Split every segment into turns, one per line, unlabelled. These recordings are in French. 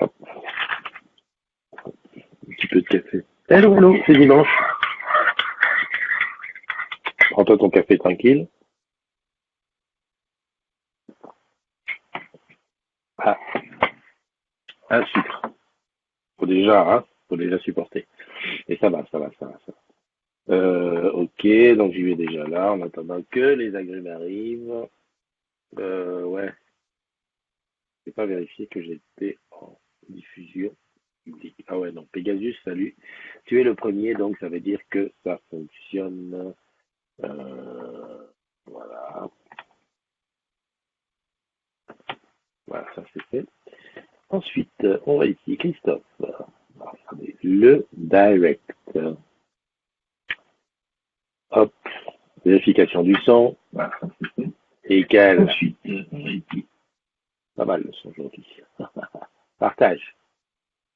Hop, un petit peu de café. Hello, hello, c'est dimanche. Prends-toi ton café tranquille. Ah, un sucre. Faut déjà supporter. Et ça va, ça va, ça va, ça va. Ok, donc j'y vais déjà là, en attendant que les agrumes arrivent. Ouais, j'ai pas vérifié que j'étais en diffusion publique. Ah ouais, non, Pegasus, salut. Tu es le premier, donc ça veut dire que ça fonctionne. Voilà, voilà, ça c'est fait. Ensuite, on va ici, Christophe. Regardez, le direct. Hop, vérification du son. Voilà, ça c'est fait. Et quel ensuite, on va ici. Pas mal le son aujourd'hui. Partage.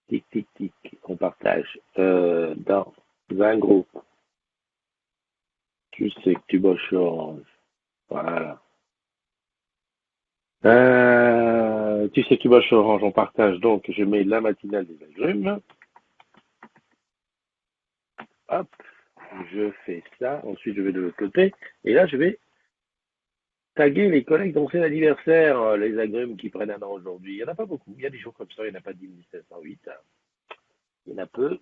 Tic, tic, tic. On partage. Dans un groupe. Tu sais que tu bosses orange. Voilà. Tu sais que tu bosses orange. On partage donc. Je mets la matinale des agrumes. Hop. Je fais ça. Ensuite, je vais de l'autre côté. Et là, je vais taguer les collègues dont c'est l'anniversaire. Les agrumes qui prennent un an aujourd'hui. Il n'y en a pas beaucoup. Il y a des jours comme ça. Il n'y en a pas 10 708. Il y en a peu.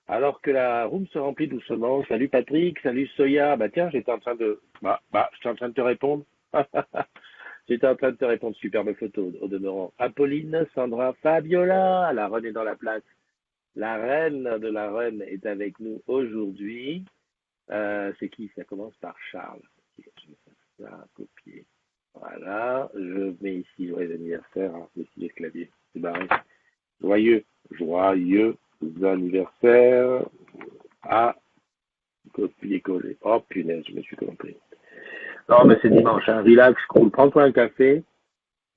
Alors que la room se remplit doucement. Salut Patrick, salut Soya. Bah tiens, j'étais en train de te répondre. J'étais en train de te répondre. Superbe photo au demeurant. Apolline, Sandra, Fabiola. La reine est dans la place. La reine de la reine est avec nous aujourd'hui. C'est qui? Ça commence par Charles. Je vais faire ça, copier. Voilà. Je mets ici joyeux anniversaire. Alors, je vais essayer le clavier. C'est barré. Joyeux, joyeux anniversaire à copier-coller. Oh punaise, je me suis trompé. Non, mais c'est dimanche, hein. Relax, cool. Prends-toi un café.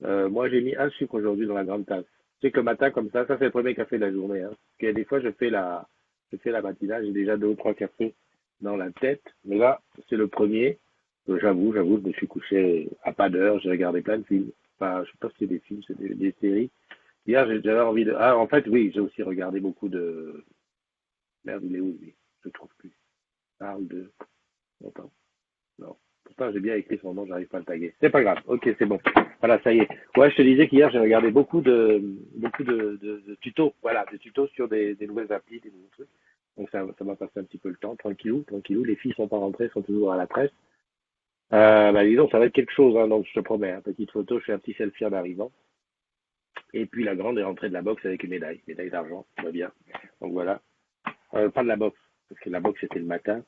Moi, j'ai mis un sucre aujourd'hui dans la grande tasse. Tu sais que le matin, comme ça c'est le premier café de la journée. Hein. Parce qu'il y a des fois, je fais la matinale, j'ai déjà deux ou trois cafés dans la tête. Mais là, c'est le premier. J'avoue, je me suis couché à pas d'heure. J'ai regardé plein de films. Enfin, je sais pas si c'est des films, c'est des séries. Hier, j'avais envie de. Ah, en fait, oui, j'ai aussi regardé beaucoup de. Merde, il est où, lui? Je ne trouve plus. Parle de. Attends. Non. Pourtant, j'ai bien écrit son nom, j'arrive pas à le taguer. C'est pas grave. Ok, c'est bon. Voilà, ça y est. Ouais, je te disais qu'hier, j'ai regardé beaucoup de tutos. Voilà, des tutos sur des nouvelles applis, des nouveaux trucs. Donc, ça m'a passé un petit peu le temps. Tranquillou, tranquillou. Les filles sont pas rentrées, sont toujours à la presse. Bah, dis donc, ça va être quelque chose, hein, donc je te promets. Hein, petite photo, je fais un petit selfie en arrivant. Et puis, la grande est rentrée de la boxe avec une médaille d'argent. Ça va bien. Donc, voilà. Pas de la boxe, parce que la boxe, c'était le matin.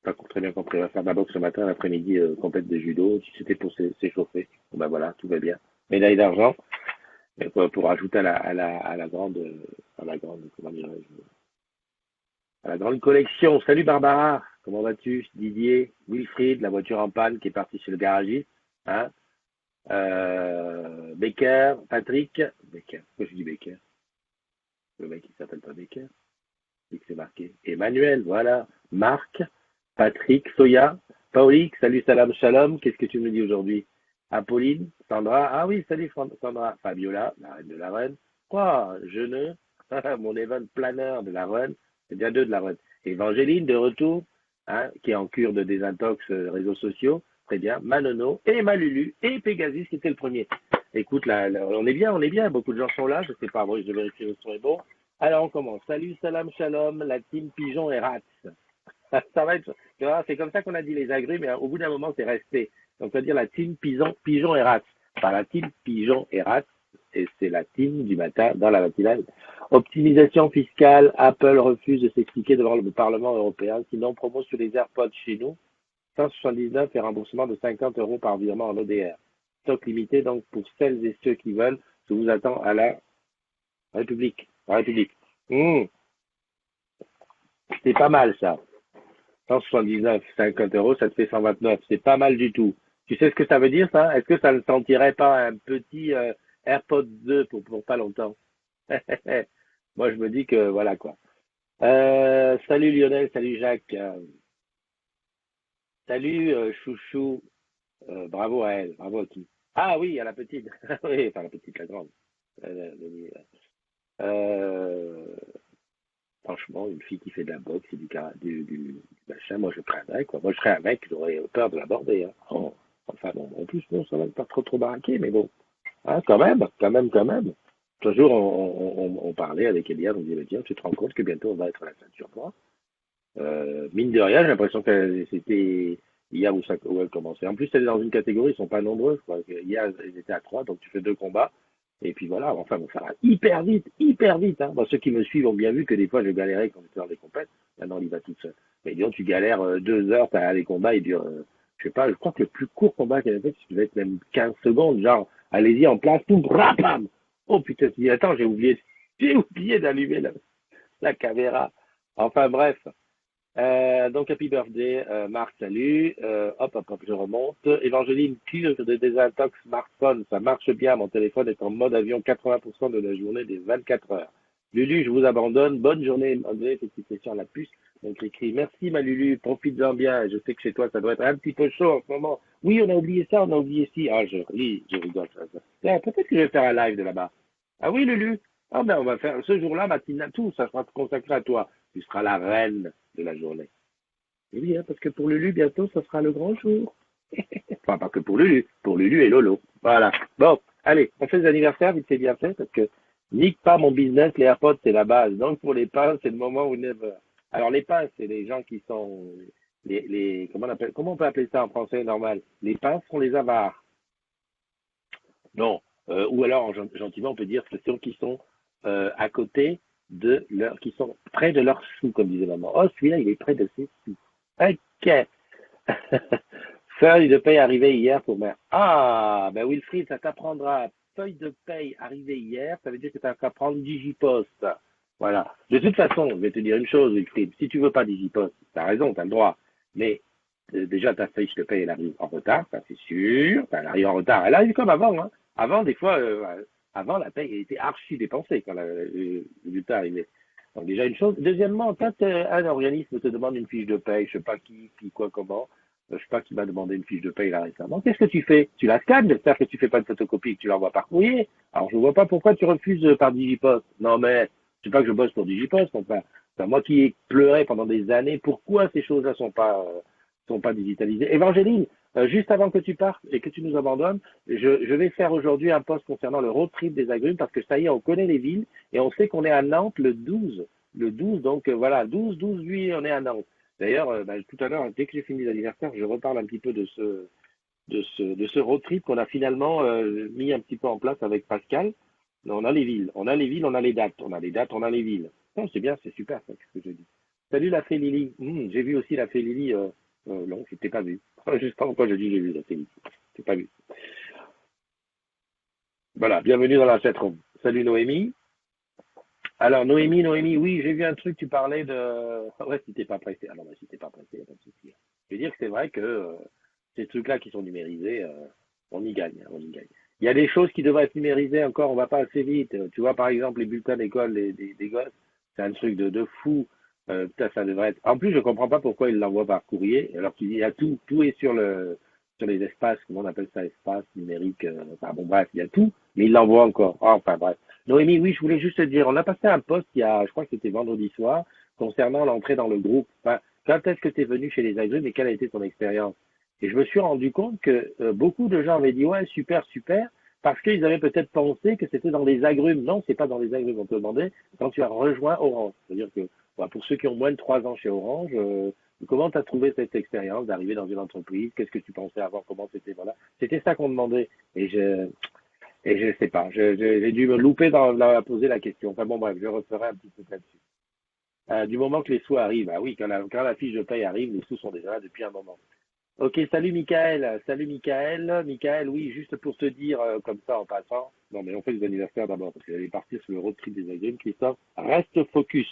Pas très bien compris. On va faire de la boxe ce matin, l'après-midi, complète de judo. Si c'était pour s'échauffer, bon, ben voilà, tout va bien. Médaille d'argent, mais pour ajouter à la grande, comment dirais-je, à la grande collection. Salut Barbara, comment vas-tu? Didier, Wilfried, la voiture en panne qui est partie chez le garagiste, hein? Becker, Patrick, Becker, pourquoi je dis Becker? Le mec il s'appelle pas Becker, c'est que c'est marqué. Emmanuel, voilà. Marc, Patrick, Soya, Paulique, salut, salam, shalom. Qu'est-ce que tu me dis aujourd'hui? Apolline, Sandra, ah oui, salut Sandra. Fabiola, la reine de la reine. Quoi? Jeuneux, mon event planner de la reine. C'est bien deux de la reine. Évangéline, de retour, hein, qui est en cure de désintox réseaux sociaux. Très bien. Manono, et Malulu, et Pegasus, qui était le premier. Écoute, là, on est bien, on est bien. Beaucoup de gens sont là. Je sais pas, moi, je vais vérifier le son est bon. Alors, on commence. Salut, salam, shalom, la team Pigeon et Rats. Ça va être, tu vois, c'est comme ça qu'on a dit les agrumes, mais au bout d'un moment, c'est resté. Donc, on va dire la team Pigeon et Rats. Pas la team Pigeon et Rats, et c'est la team du matin dans la matinale. Optimisation fiscale, Apple refuse de s'expliquer devant le Parlement européen. Sinon, promo sur les AirPods chez nous, 179 et remboursement de 50 euros par virement en ODR. Stock limité, donc, pour celles et ceux qui veulent. Je vous attends à la République. La République. C'est pas mal, ça. 179, 50 euros, ça te fait 129. C'est pas mal du tout. Tu sais ce que ça veut dire, ça? Est-ce que ça ne sentirait pas un petit AirPods 2 pour pas longtemps? Moi, je me dis que voilà quoi. Salut Lionel, salut Jacques, salut Chouchou, Bravo à elle, bravo à qui? Ah oui, à la petite. Oui, enfin la petite, la grande. Euh, Franchement, une fille qui fait de la boxe et du machin, moi je serais un mec, quoi. Moi je serais un mec, j'aurais peur de l'aborder. Hein. Enfin bon, en plus, non, ça va pas trop baraquer, mais bon. Hein, quand même. Un jour, on parlait avec Eliane, on disait, tiens, tu te rends compte que bientôt on va être à la ceinture noire. Mine de rien, j'ai l'impression que c'était hier où elle commençait. En plus, elle est dans une catégorie, ils sont pas nombreux. Je crois. Hier, ils étaient à trois, donc tu fais deux combats. Et puis voilà, enfin, bon, ça va hyper vite. Hein. Bon, ceux qui me suivent ont bien vu que des fois, je galérais quand j'étais dans les compètes. Maintenant, il y va toute seule. Mais disons, tu galères 2 heures, t'as les combats, ils durent, je sais pas, je crois que le plus court combat qu'elle a fait, ça devait être même 15 secondes, genre, allez-y en place, tout, rapam! Oh putain, tu dis, attends, j'ai oublié d'allumer la caméra. Enfin bref, donc, happy birthday, Marc, salut. Hop, je remonte. Évangéline, cure de désintox smartphone. Ça marche bien. Mon téléphone est en mode avion 80% de la journée des 24 heures. Lulu, je vous abandonne. Bonne journée. André, petite question à la puce. Donc, écrit, merci, ma Lulu. Profites-en bien. Je sais que chez toi, ça doit être un petit peu chaud en ce moment. Oui, on a oublié ça, on a oublié ci. Ah, je ris, je rigole. Tiens, peut-être que je vais faire un live de là-bas. Ah oui, Lulu. Ah ben, on va faire ce jour-là, matinale, tout, ça sera consacré à toi. Tu seras la reine de la journée. Eh oui, hein, parce que pour Lulu, bientôt, ça sera le grand jour. Enfin, pas que pour Lulu et Lolo. Voilà. Bon, allez, on fait les anniversaires, vite c'est bien fait, parce que nique pas mon business, les AirPods, c'est la base. Donc pour les pinces, c'est le moment où never. Alors les pinces, c'est les gens qui sont comment on peut appeler ça en français normal? Les pinces sont les avares. Non. Ou alors, gentiment, on peut dire que ceux qui sont à côté qui sont près de leurs sous, comme disait maman. Oh, celui-là, il est près de ses sous. Ok. Feuille de paye arrivée hier pour mère. Ah, ben Wilfried, ça t'apprendra. Feuille de paye arrivée hier, ça veut dire que tu as qu'à prendre Digipost. Voilà. De toute façon, je vais te dire une chose, Wilfried. Si tu veux pas Digipost, tu as raison, tu as le droit. Mais déjà, ta feuille de paye, elle arrive en retard, ça c'est sûr. Enfin, elle arrive en retard. Elle arrive comme avant. Hein. Avant, des fois, avant, la paye était archi dépensée quand le résultat arrivait. Donc déjà une chose. Deuxièmement, quand un organisme te demande une fiche de paye, je sais pas qui, quoi, comment, je sais pas qui m'a demandé une fiche de paye là récemment. Qu'est-ce que tu fais? Tu la scannes, j'espère que tu fais pas de photocopie et que tu l'envoies par courrier. Alors je vois pas pourquoi tu refuses par Digipost. Non mais c'est pas que je bosse pour Digipost, enfin, c'est moi qui ai pleuré pendant des années. Pourquoi ces choses-là sont pas digitalisées? Évangéline, juste avant que tu partes et que tu nous abandonnes, je vais faire aujourd'hui un post concernant le road trip des agrumes parce que ça y est, on connaît les villes et on sait qu'on est à Nantes le 12. Le 12, donc voilà, 12 juillet, on est à Nantes. D'ailleurs, tout à l'heure, dès que j'ai fini l'anniversaire, je reparle un petit peu de ce road trip qu'on a finalement mis un petit peu en place avec Pascal. On a les villes, on a les dates, on a les villes. Non, c'est bien, c'est super ça, ce que je dis. Salut la fée Lily. J'ai vu aussi la fée Lily. Non, je t'ai pas vu. Je sais pas pourquoi je dis j'ai vu la fée Lily. Je t'ai pas vu. Voilà, bienvenue dans la chatroom. Salut Noémie. Alors Noémie, oui, j'ai vu un truc, tu parlais de. Ah ouais, si t'es pas pressé. Alors, bah, si t'es pas pressé, y a pas de souci. Je veux dire que c'est vrai que ces trucs-là qui sont numérisés, on y gagne, hein, on y gagne. Il y a des choses qui devraient être numérisées encore, on va pas assez vite. Tu vois, par exemple, les bulletins d'école des gosses, c'est un truc de fou. Putain, ça devrait être. En plus, je comprends pas pourquoi ils l'envoient par courrier, alors qu'il y a tout est sur les espaces, comment on appelle ça, espace numérique. Enfin bon, bref, il y a tout, mais ils l'envoient encore. Ah, enfin bref. Noémie, oui, je voulais juste te dire, on a passé un post il y a, je crois que c'était vendredi soir, concernant l'entrée dans le groupe. Enfin, quand est-ce que tu es venu chez les agrumes et quelle a été ton expérience? Et je me suis rendu compte que beaucoup de gens avaient dit ouais, super, super, parce qu'ils avaient peut-être pensé que c'était dans les agrumes. Non, c'est pas dans les agrumes. On te demandait quand tu as rejoint Orange. C'est-à-dire que bah, pour ceux qui ont moins de 3 ans chez Orange, comment tu as trouvé cette expérience d'arriver dans une entreprise? Qu'est-ce que tu pensais avant? Comment c'était? Voilà. C'était ça qu'on demandait. Et je sais pas. J'ai dû me louper dans poser la question. Enfin bon, bref, je referai un petit peu là-dessus. Du moment que les sous arrivent, ah oui, quand la fiche de paye arrive, les sous sont déjà là depuis un moment. Ok, salut Michael, salut Michael. Michael, oui, juste pour te dire, comme ça en passant, non mais on fait les anniversaires d'abord, parce qu'il allait partir sur le road trip des agrumes, Christophe, reste focus.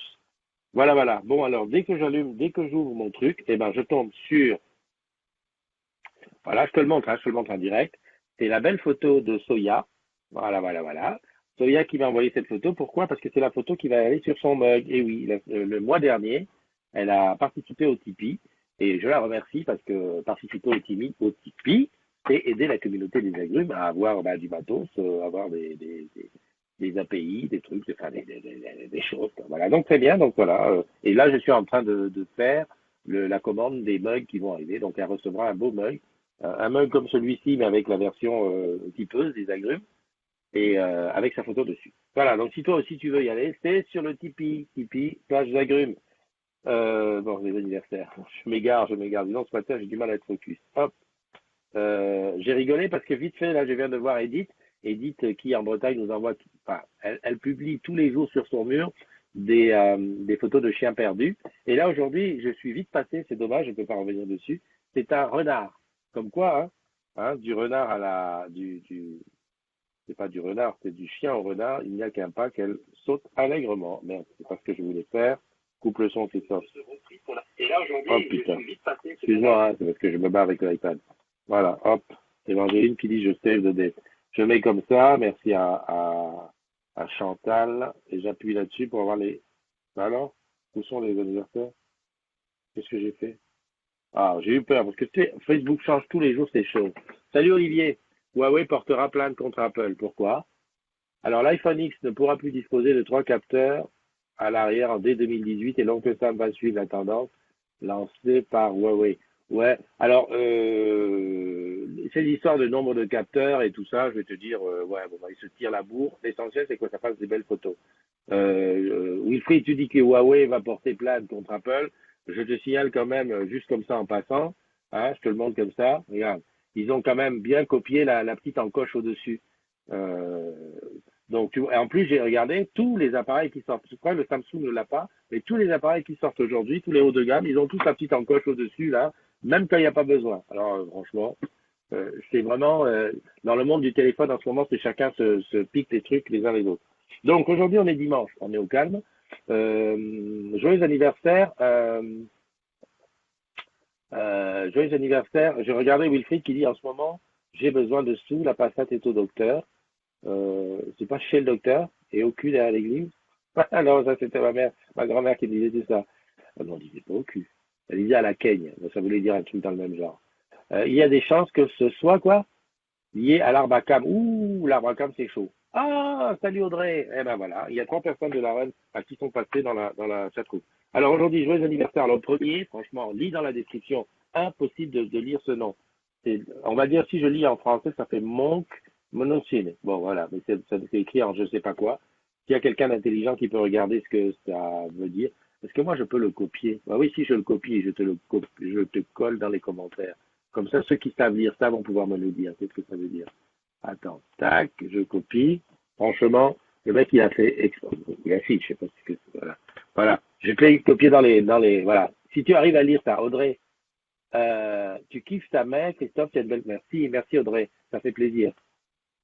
Voilà, voilà. Bon alors, dès que j'ouvre mon truc, eh ben je tombe sur, voilà, je te le montre, hein, je te le montre en direct, c'est la belle photo de Soya, voilà. Soya qui m'a envoyé cette photo, pourquoi? Parce que c'est la photo qui va aller sur son mug. Et oui, le mois dernier, elle a participé au Tipeee, et je la remercie parce que participer au Tipeee, et aider la communauté des agrumes à avoir du matos, avoir des API, des trucs, enfin, des choses. Quoi. Voilà, donc très bien, donc voilà. Et là, je suis en train de faire la commande des mugs qui vont arriver. Donc, elle recevra un beau mug, un mug comme celui-ci, mais avec la version typeuse des agrumes et avec sa photo dessus. Voilà, donc si toi aussi tu veux y aller, c'est sur le Tipeee, Tipeee, page d'agrumes. Bon, les anniversaires. Je m'égare. Disons, ce matin, j'ai du mal à être focus. Hop. J'ai rigolé parce que vite fait, là, je viens de voir Edith. Edith, qui en Bretagne nous envoie, enfin, elle publie tous les jours sur son mur des photos de chiens perdus. Et là, aujourd'hui, je suis vite passé, c'est dommage, je ne peux pas revenir dessus. C'est un renard. Comme quoi, du renard à c'est pas du renard, c'est du chien au renard. Il n'y a qu'un pas qu'elle saute allègrement. Merde, c'est pas ce que je voulais faire. Coupe le son, c'est ça. Et là, aujourd'hui, oh, putain. Excuse-moi, c'est parce que je me bats avec l'iPad. Voilà, hop. Évangéline qui dit je save the date. Je mets comme ça, merci à Chantal, et j'appuie là-dessus pour avoir les. Alors, où sont les anniversaires? Qu'est-ce que j'ai fait? Ah, j'ai eu peur, parce que tu sais, Facebook change tous les jours ces choses. Salut Olivier. Huawei portera plainte contre Apple. Pourquoi? Alors l'iPhone X ne pourra plus disposer de 3 capteurs à l'arrière dès 2018 et l'oncle Sam va suivre la tendance lancée par Huawei. Ouais, alors c'est l'histoire de nombre de capteurs et tout ça, je vais te dire, ouais, bon, bah, ils se tirent la bourre. L'essentiel, c'est que ça fasse des belles photos. Wilfried, tu dis que Huawei va porter plainte contre Apple. Je te signale quand même, juste comme ça en passant, je te le montre comme ça, regarde, ils ont quand même bien copié la petite encoche au-dessus. Euh, donc, en plus, j'ai regardé tous les appareils qui sortent. Je crois que le Samsung ne l'a pas, mais tous les appareils qui sortent aujourd'hui, tous les hauts de gamme, ils ont tous la petite encoche au-dessus, là, même quand il n'y a pas besoin. Alors, franchement, c'est vraiment, dans le monde du téléphone en ce moment, c'est chacun se pique les trucs les uns les autres. Donc, aujourd'hui, on est dimanche, on est au calme. Joyeux anniversaire. Joyeux anniversaire. J'ai regardé Wilfried qui dit en ce moment, j'ai besoin de sous, la passate est au docteur. C'est pas chez le docteur et au cul derrière l'église. Ah non, ça c'était ma grand-mère qui disait tout ça. Ah non, on disait pas au cul. Elle disait à la queigne. Ça voulait dire un truc dans le même genre. Il y a des chances que ce soit quoi lié à l'arbre à cam. Ouh, l'arbre à cam c'est chaud. Ah, salut Audrey. Eh ben voilà, il y a 3 personnes de la reine qui sont passées dans la chatroom. Alors aujourd'hui, joyeux anniversaire. Alors, le premier, franchement, lis dans la description. Impossible de lire ce nom. On va dire, si je lis en français, ça fait Monk Monocine. Bon, voilà, mais c'est écrit en je sais pas quoi. S'il y a quelqu'un d'intelligent qui peut regarder ce que ça veut dire, est-ce que moi je peux le copier? Bah oui, si je le copie, je te colle dans les commentaires. Comme ça, ceux qui savent lire ça vont pouvoir me le dire. Qu'est-ce que ça veut dire? Attends, tac, je copie. Franchement, le mec, il a fait, il a fait, je sais pas ce que c'est, voilà. Voilà. Je vais copier voilà. Si tu arrives à lire ça, Audrey, tu kiffes ta main, Christophe, tu as une belle, merci Audrey, ça fait plaisir.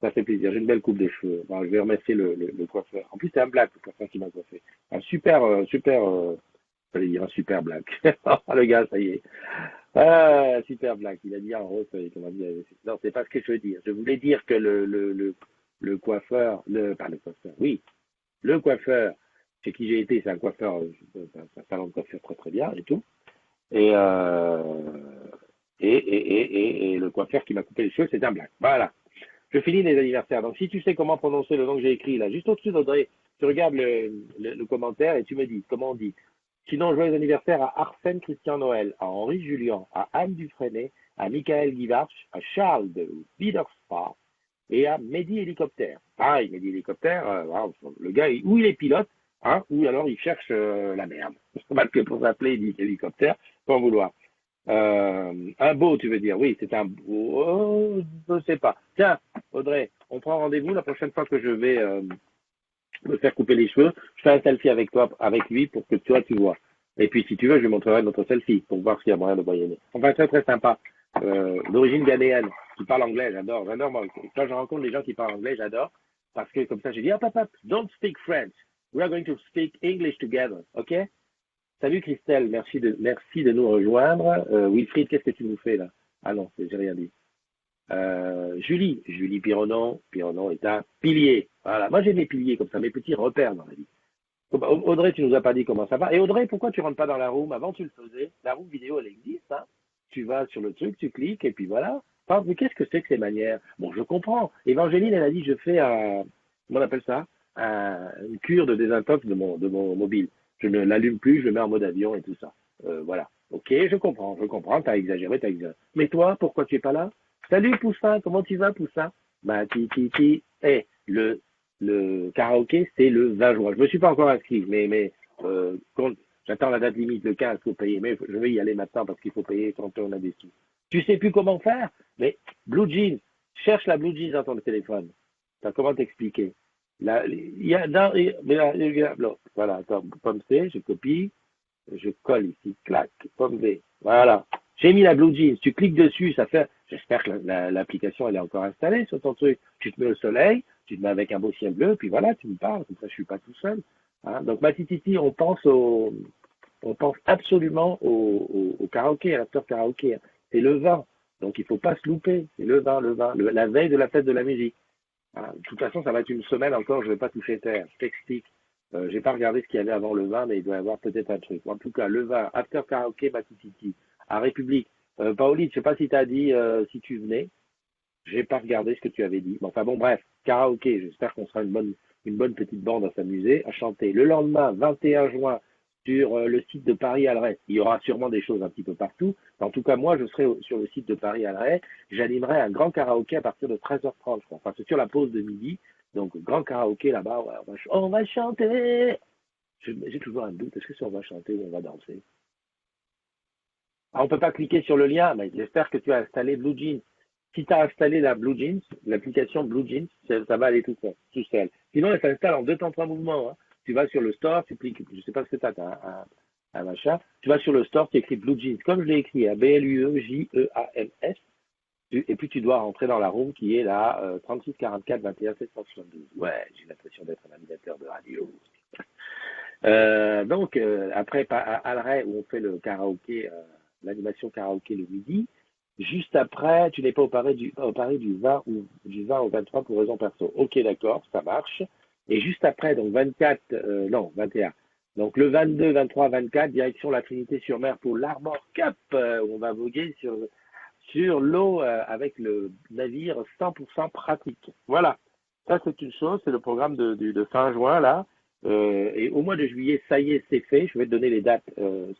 Ça fait plaisir. J'ai une belle coupe de cheveux. Bon, je vais remercier le coiffeur. En plus, c'est un black, le coiffeur qui m'a coiffé. Un super, j'allais dire un super black. Le gars, ça y est. Ah, super black. Il a dit en rose, comment dire. Non, c'est pas ce que je veux dire. Je voulais dire que le coiffeur, pas le coiffeur, oui, le coiffeur chez qui j'ai été, c'est un coiffeur, un salon de coiffure très très bien et tout. Et, et le coiffeur qui m'a coupé les cheveux, c'est un black. Voilà. Je finis les anniversaires. Donc, si tu sais comment prononcer le nom que j'ai écrit là, juste au-dessus d'Audrey, tu regardes le commentaire et tu me dis comment on dit. Sinon, joyeux anniversaire à Arsène Christian Noël, à Henri Julien, à Anne Dufresne, à Michael Guivarch, à Charles de Biederspa et à Mehdi Hélicoptère. Pareil, Mehdi Hélicoptère, le gars, ou il est pilote, ou alors il cherche la merde. Parce que pour s'appeler, il dit hélicoptère, pas en vouloir. Un beau, tu veux dire, oui, c'est un beau, oh, je ne sais pas. Tiens, Audrey, on prend rendez-vous la prochaine fois que je vais me faire couper les cheveux. Je fais un selfie avec toi, avec lui, pour que toi, tu vois. Et puis, si tu veux, je lui montrerai notre selfie, pour voir s'il y a moyen de moyenner. Enfin, très, très sympa. D'origine ghanéenne, qui parle anglais, j'adore, moi. Quand je rencontre des gens qui parlent anglais, j'adore. Parce que, comme ça, j'ai dit, hop, hop, hop, don't speak French. We are going to speak English together, ok? Salut Christelle, merci de nous rejoindre. Wilfried, qu'est-ce que tu nous fais là? Ah non, j'ai rien dit. Julie Pironon est un pilier. Voilà, moi j'ai mes piliers comme ça, mes petits repères dans la vie. Audrey, tu nous as pas dit comment ça va. Et Audrey, pourquoi tu rentres pas dans la room? Avant tu le faisais. La room vidéo, elle existe. Tu vas sur le truc, tu cliques et puis voilà. Ah, mais qu'est-ce que c'est que ces manières? Bon, je comprends. Évangéline, elle a dit, je fais comment on appelle ça? Une cure de désintox de mon mobile. Je ne l'allume plus, je le mets en mode avion et tout ça. Voilà. Ok, je comprends, t'as exagéré. Mais toi, pourquoi tu es pas là? Salut Poussin, comment tu vas Poussin? Bah, ti. Le karaoké, c'est le 20 juin. Je me suis pas encore inscrit, mais j'attends la date limite, le 15 pour payer. Mais je vais y aller maintenant parce qu'il faut payer quand on a des sous. Tu sais plus comment faire? Mais Blue Jeans, cherche la Blue Jeans dans ton téléphone. Attends, comment t'expliquer? Là, il y a dans, mais là, voilà, attends, pomme C, je copie, je colle ici, clac, pomme V. Voilà. J'ai mis la Blue Jeans, tu cliques dessus, ça fait, j'espère que l'application elle est encore installée sur ton truc. Tu te mets au soleil, tu te mets avec un beau ciel bleu, puis voilà, tu me parles, comme ça je suis pas tout seul. Hein. Donc ma titi, on pense absolument au karaoké, à l'acteur karaoké. Hein. C'est le vin. Donc il ne faut pas se louper. C'est le vin, la veille de la fête de la musique. Hein. De toute façon, ça va être une semaine encore, je ne vais pas toucher terre. Je t'explique. J'ai pas regardé ce qu'il y avait avant le vin, mais il doit y avoir peut-être un truc. En tout cas, le vin, after karaoké, Matititi, à République. Paoli, je ne sais pas si tu as dit si tu venais. J'ai pas regardé ce que tu avais dit. Mais enfin bon, bref, karaoké, j'espère qu'on sera une bonne petite bande à s'amuser, à chanter. Le lendemain, 21 juin, sur le site de Paris-Alray, il y aura sûrement des choses un petit peu partout. En tout cas, moi, je serai sur le site de Paris-Alray. J'animerai un grand karaoké à partir de 13h30, je crois. Enfin, c'est sur la pause de midi. Donc, grand karaoké là-bas, ouais, on va chanter. J'ai toujours un doute, est-ce que c'est on va chanter ou on va danser? Ah, on peut pas cliquer sur le lien, mais j'espère que tu as installé Blue Jeans. Si tu as installé la Blue Jeans, l'application Blue Jeans, ça va aller tout seul. Sinon, elle s'installe en deux temps, trois mouvements. Hein. Tu vas sur le store, tu cliques, je sais pas ce que tu as, un machin. Tu vas sur le store, tu écris Blue Jeans, comme je l'ai écrit, Bluejeans, et puis tu dois rentrer dans la room qui est là, 36 44 21 772. Ouais, j'ai l'impression d'être un animateur de radio. Après, à Alray, où on fait le karaoké, l'animation karaoké le midi, juste après, tu n'es pas au Paris du 20 ou du 20 au 23 pour raison perso. Ok, d'accord, ça marche. Et juste après, donc 24, non, 21. Donc le 22, 23, 24, direction la Trinité-sur-Mer pour l'Armor Cup, où on va voguer sur l'eau avec le navire 100% pratique. Voilà, ça c'est une chose, c'est le programme de fin juin là. Et au mois de juillet, ça y est, c'est fait. Je vais te donner les dates.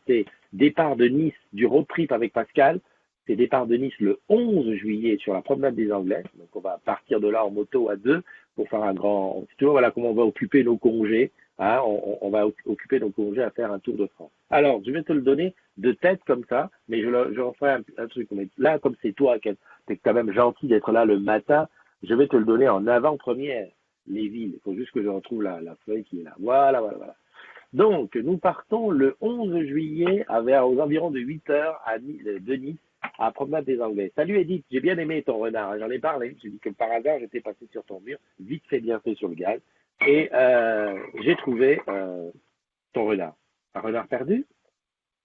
C'est départ de Nice du road trip avec Pascal. C'est départ de Nice le 11 juillet sur la promenade des Anglais. Donc on va partir de là en moto à deux pour faire un grand. Tu vois, voilà comment on va occuper nos congés. Hein, on va occuper nos congés à faire un tour de France. Alors, je vais te le donner de tête comme ça, mais je referai un truc. Mais là, comme c'est toi, t'es quand même gentil d'être là le matin, je vais te le donner en avant-première les villes. Il faut juste que je retrouve la feuille qui est là. Voilà, voilà, voilà. Donc, nous partons le 11 juillet aux environs de 8 heures de Nice à Promenade des Anglais. Salut Edith, j'ai bien aimé ton renard. J'en ai parlé. J'ai dit que par hasard, j'étais passé sur ton mur, vite fait, bien fait sur le gaz. Et j'ai trouvé ton renard. Un renard perdu?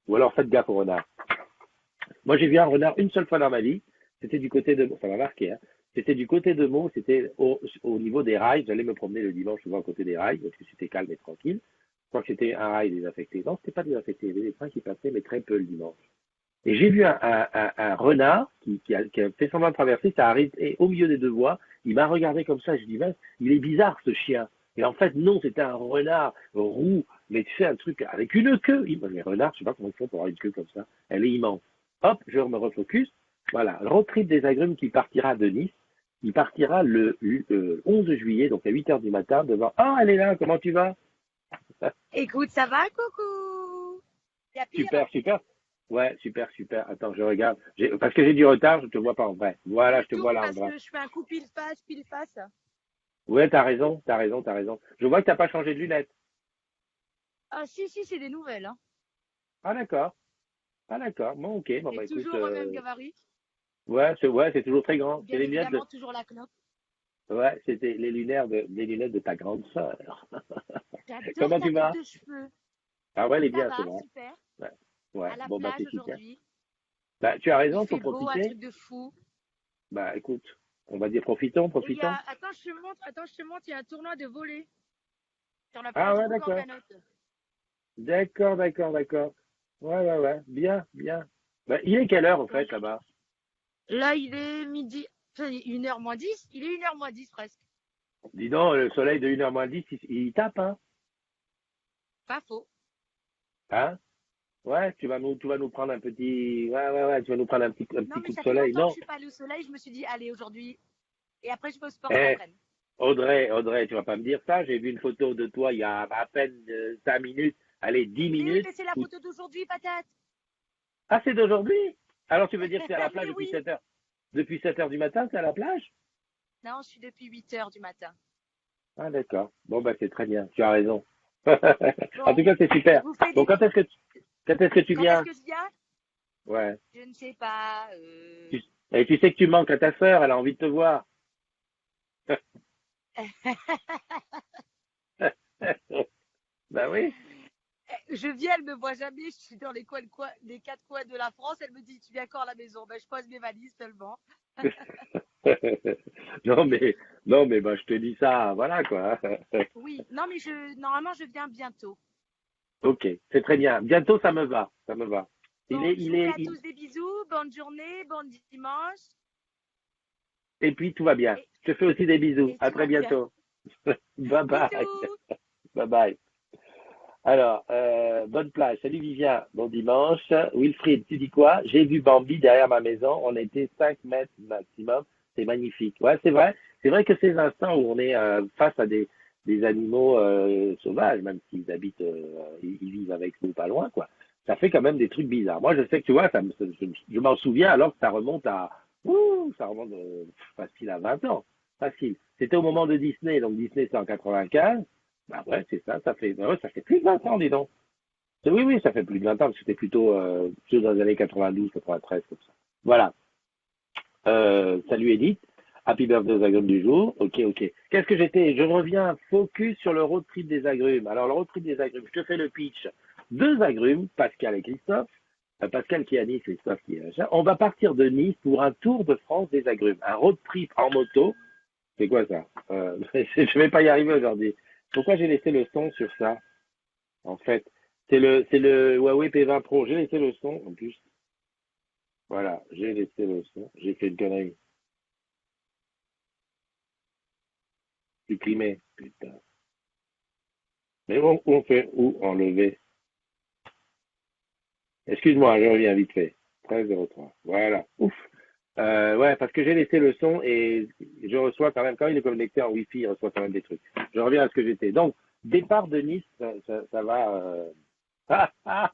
Ou alors faites gaffe au renard. Moi, j'ai vu un renard une seule fois dans ma vie. C'était du côté de... Ça m'a marqué, hein. C'était du côté de Meaux, c'était au niveau des rails. J'allais me promener le dimanche souvent à côté des rails, parce que c'était calme et tranquille. Je crois que c'était un rail désaffecté. Non, c'était pas désaffecté. Il y avait des trains qui passaient, mais très peu le dimanche. Et j'ai vu un renard qui a fait semblant de traverser. Ça arrive et au milieu des deux voies. Il m'a regardé comme ça. Je dis, ben, il est bizarre ce chien. Et en fait, non, c'était un renard roux, mais tu sais, un truc avec une queue. Les renards, je sais pas comment ils font pour avoir une queue comme ça. Elle est immense. Hop, je me refocus. Voilà, le road trip des agrumes qui partira de Nice. Il partira le 11 juillet, donc à 8 heures du matin, devant. Ah, elle est là, comment tu vas?
Écoute, ça va, coucou? Il y a pire?
Super, super. Ouais, super, super. Attends, je regarde. Parce que j'ai du retard, je te vois pas en vrai. Voilà, je te vois
Tourne
là en
parce
vrai.
que je fais un coup pile-face, pile-face.
Ouais, t'as raison, t'as raison, t'as raison. Je vois que t'as pas changé de lunettes.
Ah, si, si, c'est des nouvelles. Hein.
Ah, d'accord. Ah, d'accord. Bon, ok. Bon,
Et
bah écoute,
toujours au même gabarit.
ouais, c'est toujours très grand. C'est
Bien
les lunettes
évidemment, toujours la clope.
ouais, c'était les lunettes de ta grande sœur.
J'adore
Comment
ta
tu
coupe
vas?
de cheveux.
Ah ouais, elle est
Ça
bien, c'est
va,
vrai.
super.
Ouais. Ouais.
À la
Bon, bah,
plage
c'est super.
aujourd'hui.
Bah, tu as
Il
raison, faut
fait beau, un
profiter.
truc de fou.
Bah, écoute, on va dire profitons,
Et il y
profitons.
a, attends, je te montre, il y a un tournoi de volley sur la
Ah
plage
ouais, d'accord.
Boucan-Canotte.
D'accord, d'accord, d'accord. Ouais, ouais, ouais. Bien, bien. Bah, il est quelle heure, en
Ouais.
fait, là-bas?
Là, il est midi, enfin, 1h moins 10. Il est 1h moins 10 presque.
Dis donc, le soleil de 1h moins 10, il tape, hein?
Pas faux.
Hein? Ouais, tu vas nous prendre un petit, ouais, tu vas nous prendre un petit
Non, mais
coup de
ça fait
soleil.
longtemps que je
Non.
suis pas allée au soleil. Je me suis dit, allez, aujourd'hui. Et après, je vais au sport dans
Eh,
l'après-midi.
Audrey, tu vas pas me dire ça. J'ai vu une photo de toi il y a à peine 5 minutes, allez, 10
Mais oui,
minutes.
mais c'est la photo d'aujourd'hui, patate.
Ah, c'est d'aujourd'hui? Alors tu veux dire que c'est à la plage
Mais
depuis
oui.
7 heures? Depuis 7 heures du matin, c'est à la plage?
Non, je suis depuis 8h du matin.
Ah, d'accord. Bon, bah, c'est très bien. Tu as raison. En tout
Bon,
cas, c'est
je
super.
vous fais
Bon,
des.
quand est-ce que tu
Quand est-ce
viens?
que je viens?
Ouais.
Je ne sais pas.
Et tu sais que tu manques à ta sœur, elle a envie de te voir. Ben oui.
Je viens, elle me voit jamais. Je suis dans les quatre coins de la France. Elle me dit, tu viens quand à la maison? Ben, je pose mes valises seulement.
Non, mais, non, mais bah, je te dis ça, voilà quoi.
Oui, non, mais normalement, je viens bientôt.
Ok, c'est très bien. Bientôt, ça me va, ça me va. Il
Bon,
est,
je
il
vous fais
est,
à tous des bisous. Bonne journée, bon dimanche.
et puis tout va bien.
Et,
Je te fais aussi des bisous.
et
À
tout
très
va bien.
bientôt. Bye bye.
Bisous.
Bye bye. Alors, bonne plage. Salut Vivien. Bon dimanche. Wilfried, tu dis quoi? J'ai vu Bambi derrière ma maison. On était 5 mètres maximum. C'est magnifique. Ouais, c'est vrai. C'est vrai que ces instants où on est face à des animaux sauvages, même s'ils habitent, ils vivent avec nous pas loin, quoi. Ça fait quand même des trucs bizarres. Moi, je sais que tu vois, je m'en souviens alors que ça remonte ça remonte facile à 20 ans. Facile. C'était au moment de Disney. Donc Disney, c'est en 95. Bah ouais, c'est ça, ça fait plus de 20 ans, dis donc. Oui, oui, ça fait plus de 20 ans, parce que c'était plutôt dans les années 92, 93, comme ça. Voilà. Salut Edith. Happy birthday aux agrumes du jour. Ok, ok. Qu'est-ce que j'étais? Je reviens focus sur le road trip des agrumes. Alors, le road trip des agrumes, je te fais le pitch. Deux agrumes, Pascal et Christophe. Pascal qui est à Nice, Christophe qui est à Agen. On va partir de Nice pour un tour de France des agrumes. Un road trip en moto. C'est quoi ça? Je vais pas y arriver aujourd'hui. Pourquoi j'ai laissé le son sur ça? En fait, c'est le Huawei P20 Pro. J'ai laissé le son, en plus. Voilà, j'ai laissé le son. J'ai fait une connerie. Supprimer. Putain. Mais on fait où enlever? Excuse-moi, je reviens vite fait. 13,03. Voilà. Ouf. Ouais, parce que j'ai laissé le son et je reçois quand même, quand il est connecté en Wi-Fi, il reçoit quand même des trucs. Je reviens à ce que j'étais. Donc, départ de Nice, ça va.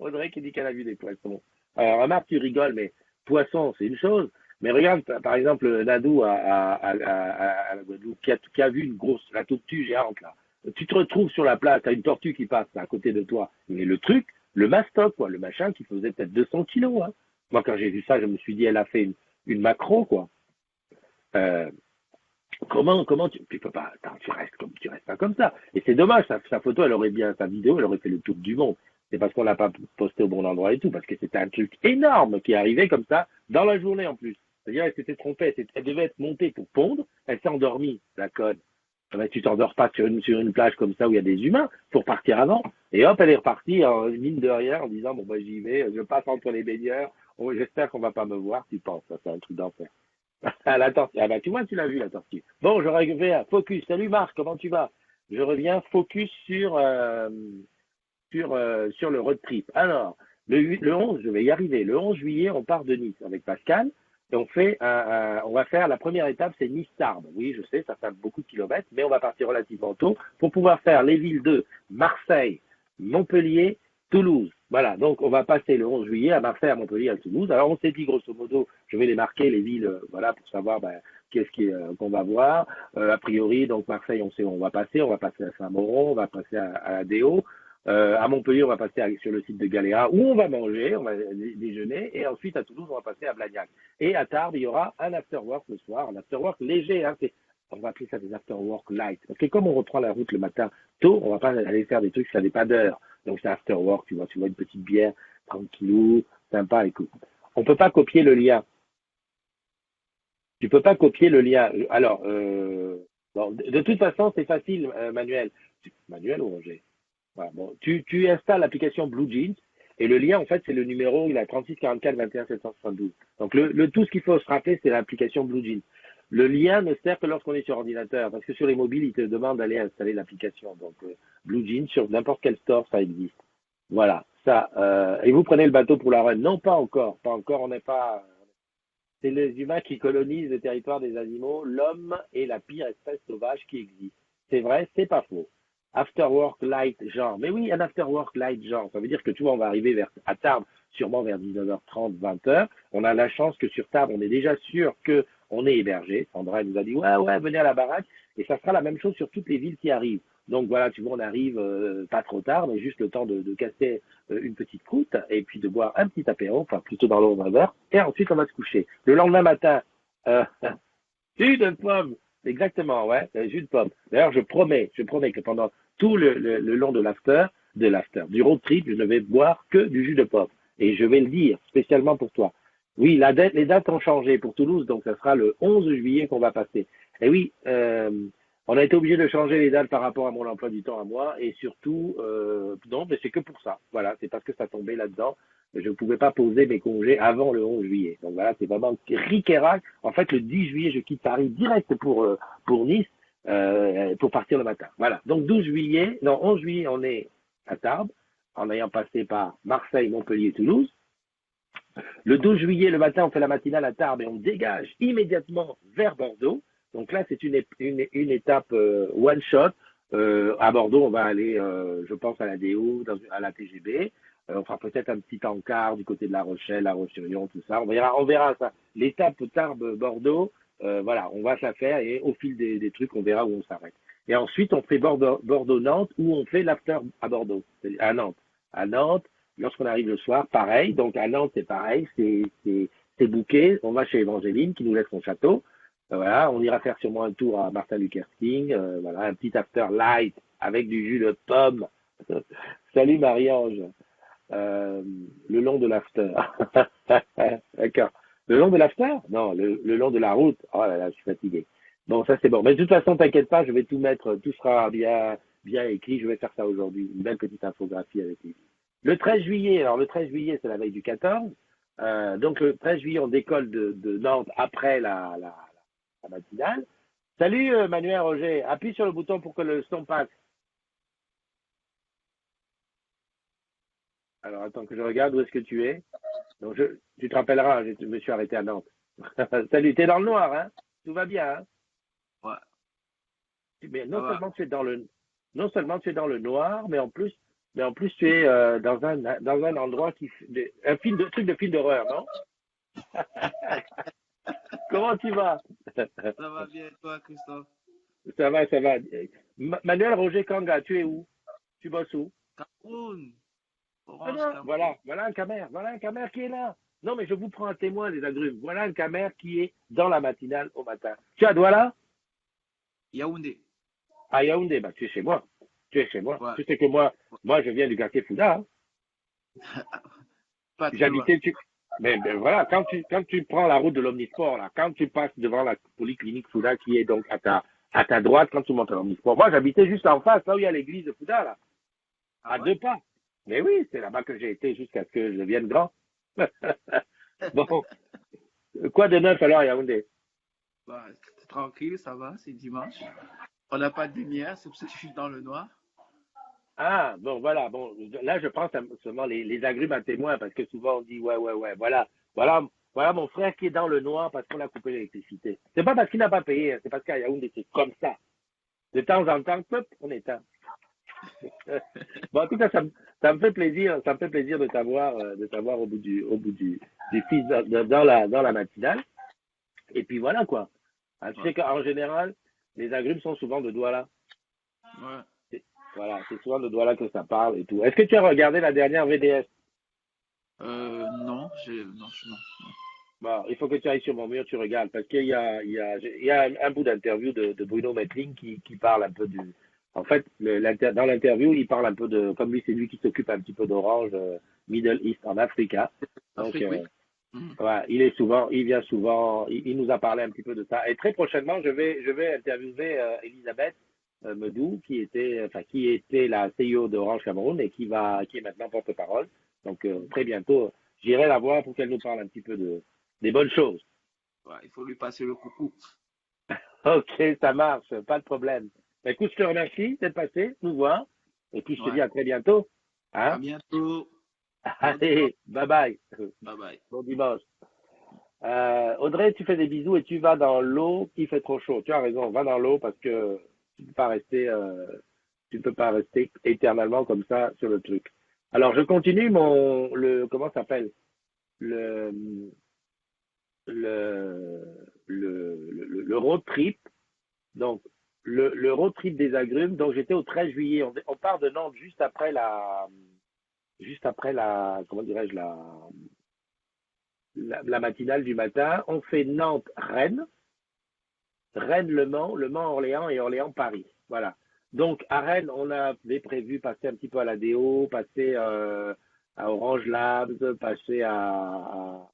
Audrey qui dit qu'elle a vu des poissons. Alors, remarque, tu rigoles, mais poisson, c'est une chose. Mais regarde, par exemple, Nadou à la Guadeloupe, qui a vu la tortue géante, là. Tu te retrouves sur la plage, t'as une tortue qui passe à côté de toi. Mais le truc, le mastoc, quoi, le machin qui faisait peut-être 200 kilos, hein. Moi, quand j'ai vu ça, je me suis dit, elle a fait une macro, quoi. Euh, comment tu peux pas, attends, tu restes pas comme ça. Et c'est dommage, sa photo, sa vidéo, elle aurait fait le tour du monde. C'est parce qu'on l'a pas posté au bon endroit et tout, parce que c'était un truc énorme qui arrivait comme ça, dans la journée en plus. C'est-à-dire, elle s'était trompée, elle devait être montée pour pondre, elle s'est endormie, la conne. Ah ben, tu t'endors pas sur une plage comme ça où il y a des humains, pour partir avant. Et hop, elle est repartie, en mine de rien, en disant, bon, bah, j'y vais, je passe entre les baigneurs, oh, j'espère qu'on va pas me voir, tu penses, ça, c'est un truc d'enfer. Ah, la tortue. Ah bah tu vois, tu l'as vu la tortue. Bon, je reviens. Focus. Salut Marc, comment tu vas? Je reviens focus sur le road trip. Alors, le 11, je vais y arriver. Le 11 juillet, on part de Nice avec Pascal et on va faire la première étape, c'est Nice-Tarbes. Oui, je sais, ça fait beaucoup de kilomètres, mais on va partir relativement tôt pour pouvoir faire les villes de Marseille, Montpellier, Toulouse. Voilà, donc on va passer le 11 juillet à Marseille, à Montpellier, à Toulouse. Alors on s'est dit grosso modo, je vais les marquer, les villes, voilà, pour savoir qu'on va voir. A priori, donc Marseille, on sait où on va passer à Saint-Mauro, on va passer à la Déo. À Montpellier, on va passer sur le site de Galéa, où on va manger, on va déjeuner, et ensuite à Toulouse, on va passer à Blagnac. Et à Tarbes, il y aura un afterwork le soir, un afterwork léger, hein, on va appeler ça des afterwork light. Parce que comme on reprend la route le matin tôt, on va pas aller faire des trucs, ça n'est pas d'heure. Donc c'est afterwork, tu vois une petite bière, tranquillou, sympa, écoute. On peut pas copier le lien. Tu peux pas copier le lien. Alors, bon, de toute façon, c'est facile, Manuel. Manuel ou Roger? Voilà, bon, tu installes l'application Blue Jeans Et le lien, en fait, c'est le numéro, il a 36 44 21 772. Donc, tout ce qu'il faut se rappeler, c'est l'application BlueJeans. Le lien ne sert que lorsqu'on est sur ordinateur, parce que sur les mobiles, il te demande d'aller installer l'application. Donc, BlueJeans, sur n'importe quel store, ça existe. Voilà, ça. Et vous prenez le bateau pour la run? Non, pas encore. Pas encore, on n'est pas. C'est les humains qui colonisent le territoire des animaux. L'homme est la pire espèce sauvage qui existe. C'est vrai, c'est pas faux. After work light genre. Mais oui, un after work light genre. Ça veut dire que tu vois, on va arriver à Tarbes, sûrement vers 19h30, 20h. On a la chance que sur Tarbes, on est déjà sûr que on est hébergé. Sandra nous a dit, ouais, ouais, venez à la baraque. Et ça sera la même chose sur toutes les villes qui arrivent. Donc voilà, tu vois, on arrive pas trop tard, mais juste le temps de casser une petite croûte et puis de boire un petit apéro, enfin plutôt dans l'eau d'un verre, et ensuite on va se coucher. Le lendemain matin, euh, jus de pomme, exactement, ouais, jus de pomme. D'ailleurs, je promets que pendant tout le long du road trip, je ne vais boire que du jus de pomme. Et je vais le dire spécialement pour toi. Oui, les dates ont changé pour Toulouse, donc ça sera le 11 juillet qu'on va passer. Et oui, on a été obligé de changer les dates par rapport à mon emploi du temps à moi, et surtout, non, mais c'est que pour ça. Voilà, c'est parce que ça tombait là-dedans. Je ne pouvais pas poser mes congés avant le 11 juillet. Donc voilà, c'est vraiment ric et rac. En fait, le 10 juillet, je quitte Paris direct pour Nice, pour partir le matin. Voilà. Donc 11 juillet, on est à Tarbes, en ayant passé par Marseille, Montpellier, Toulouse. Le 12 juillet, le matin, on fait la matinale à Tarbes et on dégage immédiatement vers Bordeaux. Donc là, c'est une étape one shot. À Bordeaux, on va aller, je pense, à la DO, à la TGB. On fera peut-être un petit encart du côté de La Rochelle, La Roche-sur-Yon, tout ça. On verra ça. L'étape Tarbes-Bordeaux, voilà, on va se la faire et au fil des trucs, on verra où on s'arrête. Et ensuite, on fait Bordeaux-Nantes où on fait l'after à Bordeaux, à Nantes. À Nantes, lorsqu'on arrive le soir, pareil. Donc à Nantes, c'est pareil, c'est bouquet. On va chez Evangeline qui nous laisse son château. Voilà, on ira faire sûrement un tour à Martin Luther King. Voilà, un petit after light avec du jus de pomme. Salut Marie-Ange. Le long de l'after. D'accord. Le long de l'after? Non, le long de la route. Oh là là, je suis fatigué. Bon, ça c'est bon. Mais de toute façon, t'inquiète pas, je vais tout mettre, tout sera bien écrit. Je vais faire ça aujourd'hui. Une belle petite infographie avec lui. Le 13 juillet, alors le 13 juillet, c'est la veille du 14. Donc le 13 juillet, on décolle de Nantes après la matinale. Salut Manuel Roger, appuie sur le bouton pour que le son passe. Alors attends que je regarde où est-ce que tu es. Donc tu te rappelleras, je me suis arrêté à Nantes. Salut, t'es dans le noir, hein? Tout va bien, hein?
Ouais,
Mais
ça va.
non seulement tu es dans le noir, mais en plus tu es dans un endroit un truc de film d'horreur, non? Comment tu vas?
Ça va bien, toi, Christophe?
Ça va, ça va. Manuel Roger Kanga, tu es où? Tu bosses où?
Cameroun,
Ah
Orange
non,
Cameroun.
voilà un camère qui est là. Non, mais je vous prends un témoin des agrumes. Voilà un camère qui est dans la matinale au matin. Tu es à Douala?
Yaoundé.
À Yaoundé, bah, tu es chez moi. Tu es chez moi.
Ouais,
Tu sais que moi, je viens du quartier Fouda, hein.
pas très loin.
J'habitais, mais voilà, quand tu prends la route de l'Omnisport, là, quand tu passes devant la polyclinique Fouda qui est donc à ta droite quand tu montes à l'Omnisport. Moi, j'habitais juste en face, là où il y a l'église de Fouda, là,
Ah
à
ouais?
2 pas. Mais oui, c'est là-bas que j'ai été jusqu'à ce que je devienne grand. Bon, quoi de neuf alors, Yaoundé?
Bah, c'est tranquille, ça va, c'est dimanche. On n'a pas de lumière, c'est pour ça que je suis dans le noir.
Ah, bon, voilà, bon, là, je prends seulement les agrumes à témoin parce que souvent on dit, ouais, ouais, ouais, voilà mon frère qui est dans le noir parce qu'on a coupé l'électricité. C'est pas parce qu'il n'a pas payé, hein, c'est parce qu'à Yaoundé, c'est comme ça. De temps en temps, pop, on éteint. Bon, en tout cas, ça me fait plaisir de t'avoir au bout du fil dans la matinale. Et puis voilà, quoi. Hein, tu
Ouais,
sais qu'en général, les agrumes sont souvent de Douala.
ouais.
Voilà, c'est souvent de Douala que ça parle et tout. Est-ce que tu as regardé la dernière VDS?
Non, non, non.
Bon, il faut que tu ailles sur mon mur, tu regardes, parce qu'il y a un bout d'interview de Bruno Metling qui parle un peu du. En fait, dans l'interview, il parle un peu de. Comme lui, c'est lui qui s'occupe un petit peu d'Orange, Middle East en Afrique. Donc,
Afrique, oui. Mhm.
voilà, il vient souvent, il nous a parlé un petit peu de ça. Et très prochainement, je vais interviewer Elisabeth Medou, qui était la CEO d'Orange Cameroun et qui est maintenant porte-parole. Donc, très bientôt, j'irai la voir pour qu'elle nous parle un petit peu des bonnes choses.
Ouais, il faut lui passer le coucou.
Ok, ça marche, pas de problème. Bah, écoute, je te remercie d'être passé, nous voir. Et puis, je te dis
Ouais.
à très bientôt.
À
Hein?
bientôt. Bon dimanche.
Allez, bye bye.
Bye bye.
Bon dimanche. Audrey, tu fais des bisous et tu vas dans l'eau qui fait trop chaud. Tu as raison, va dans l'eau parce que tu peux pas rester, tu peux pas rester éternellement comme ça sur le truc. Alors, je continue comment ça s'appelle? Le, le road trip. Donc, le road trip des agrumes. Donc, j'étais au 13 juillet. On part de Nantes juste après la, comment dirais-je, la matinale du matin. On fait Nantes-Rennes. Rennes-Le Mans, Le Mans-Orléans et Orléans-Paris. Voilà. Donc, à Rennes, on avait prévu passer un petit peu à la Déo, passer à Orange Labs, passer à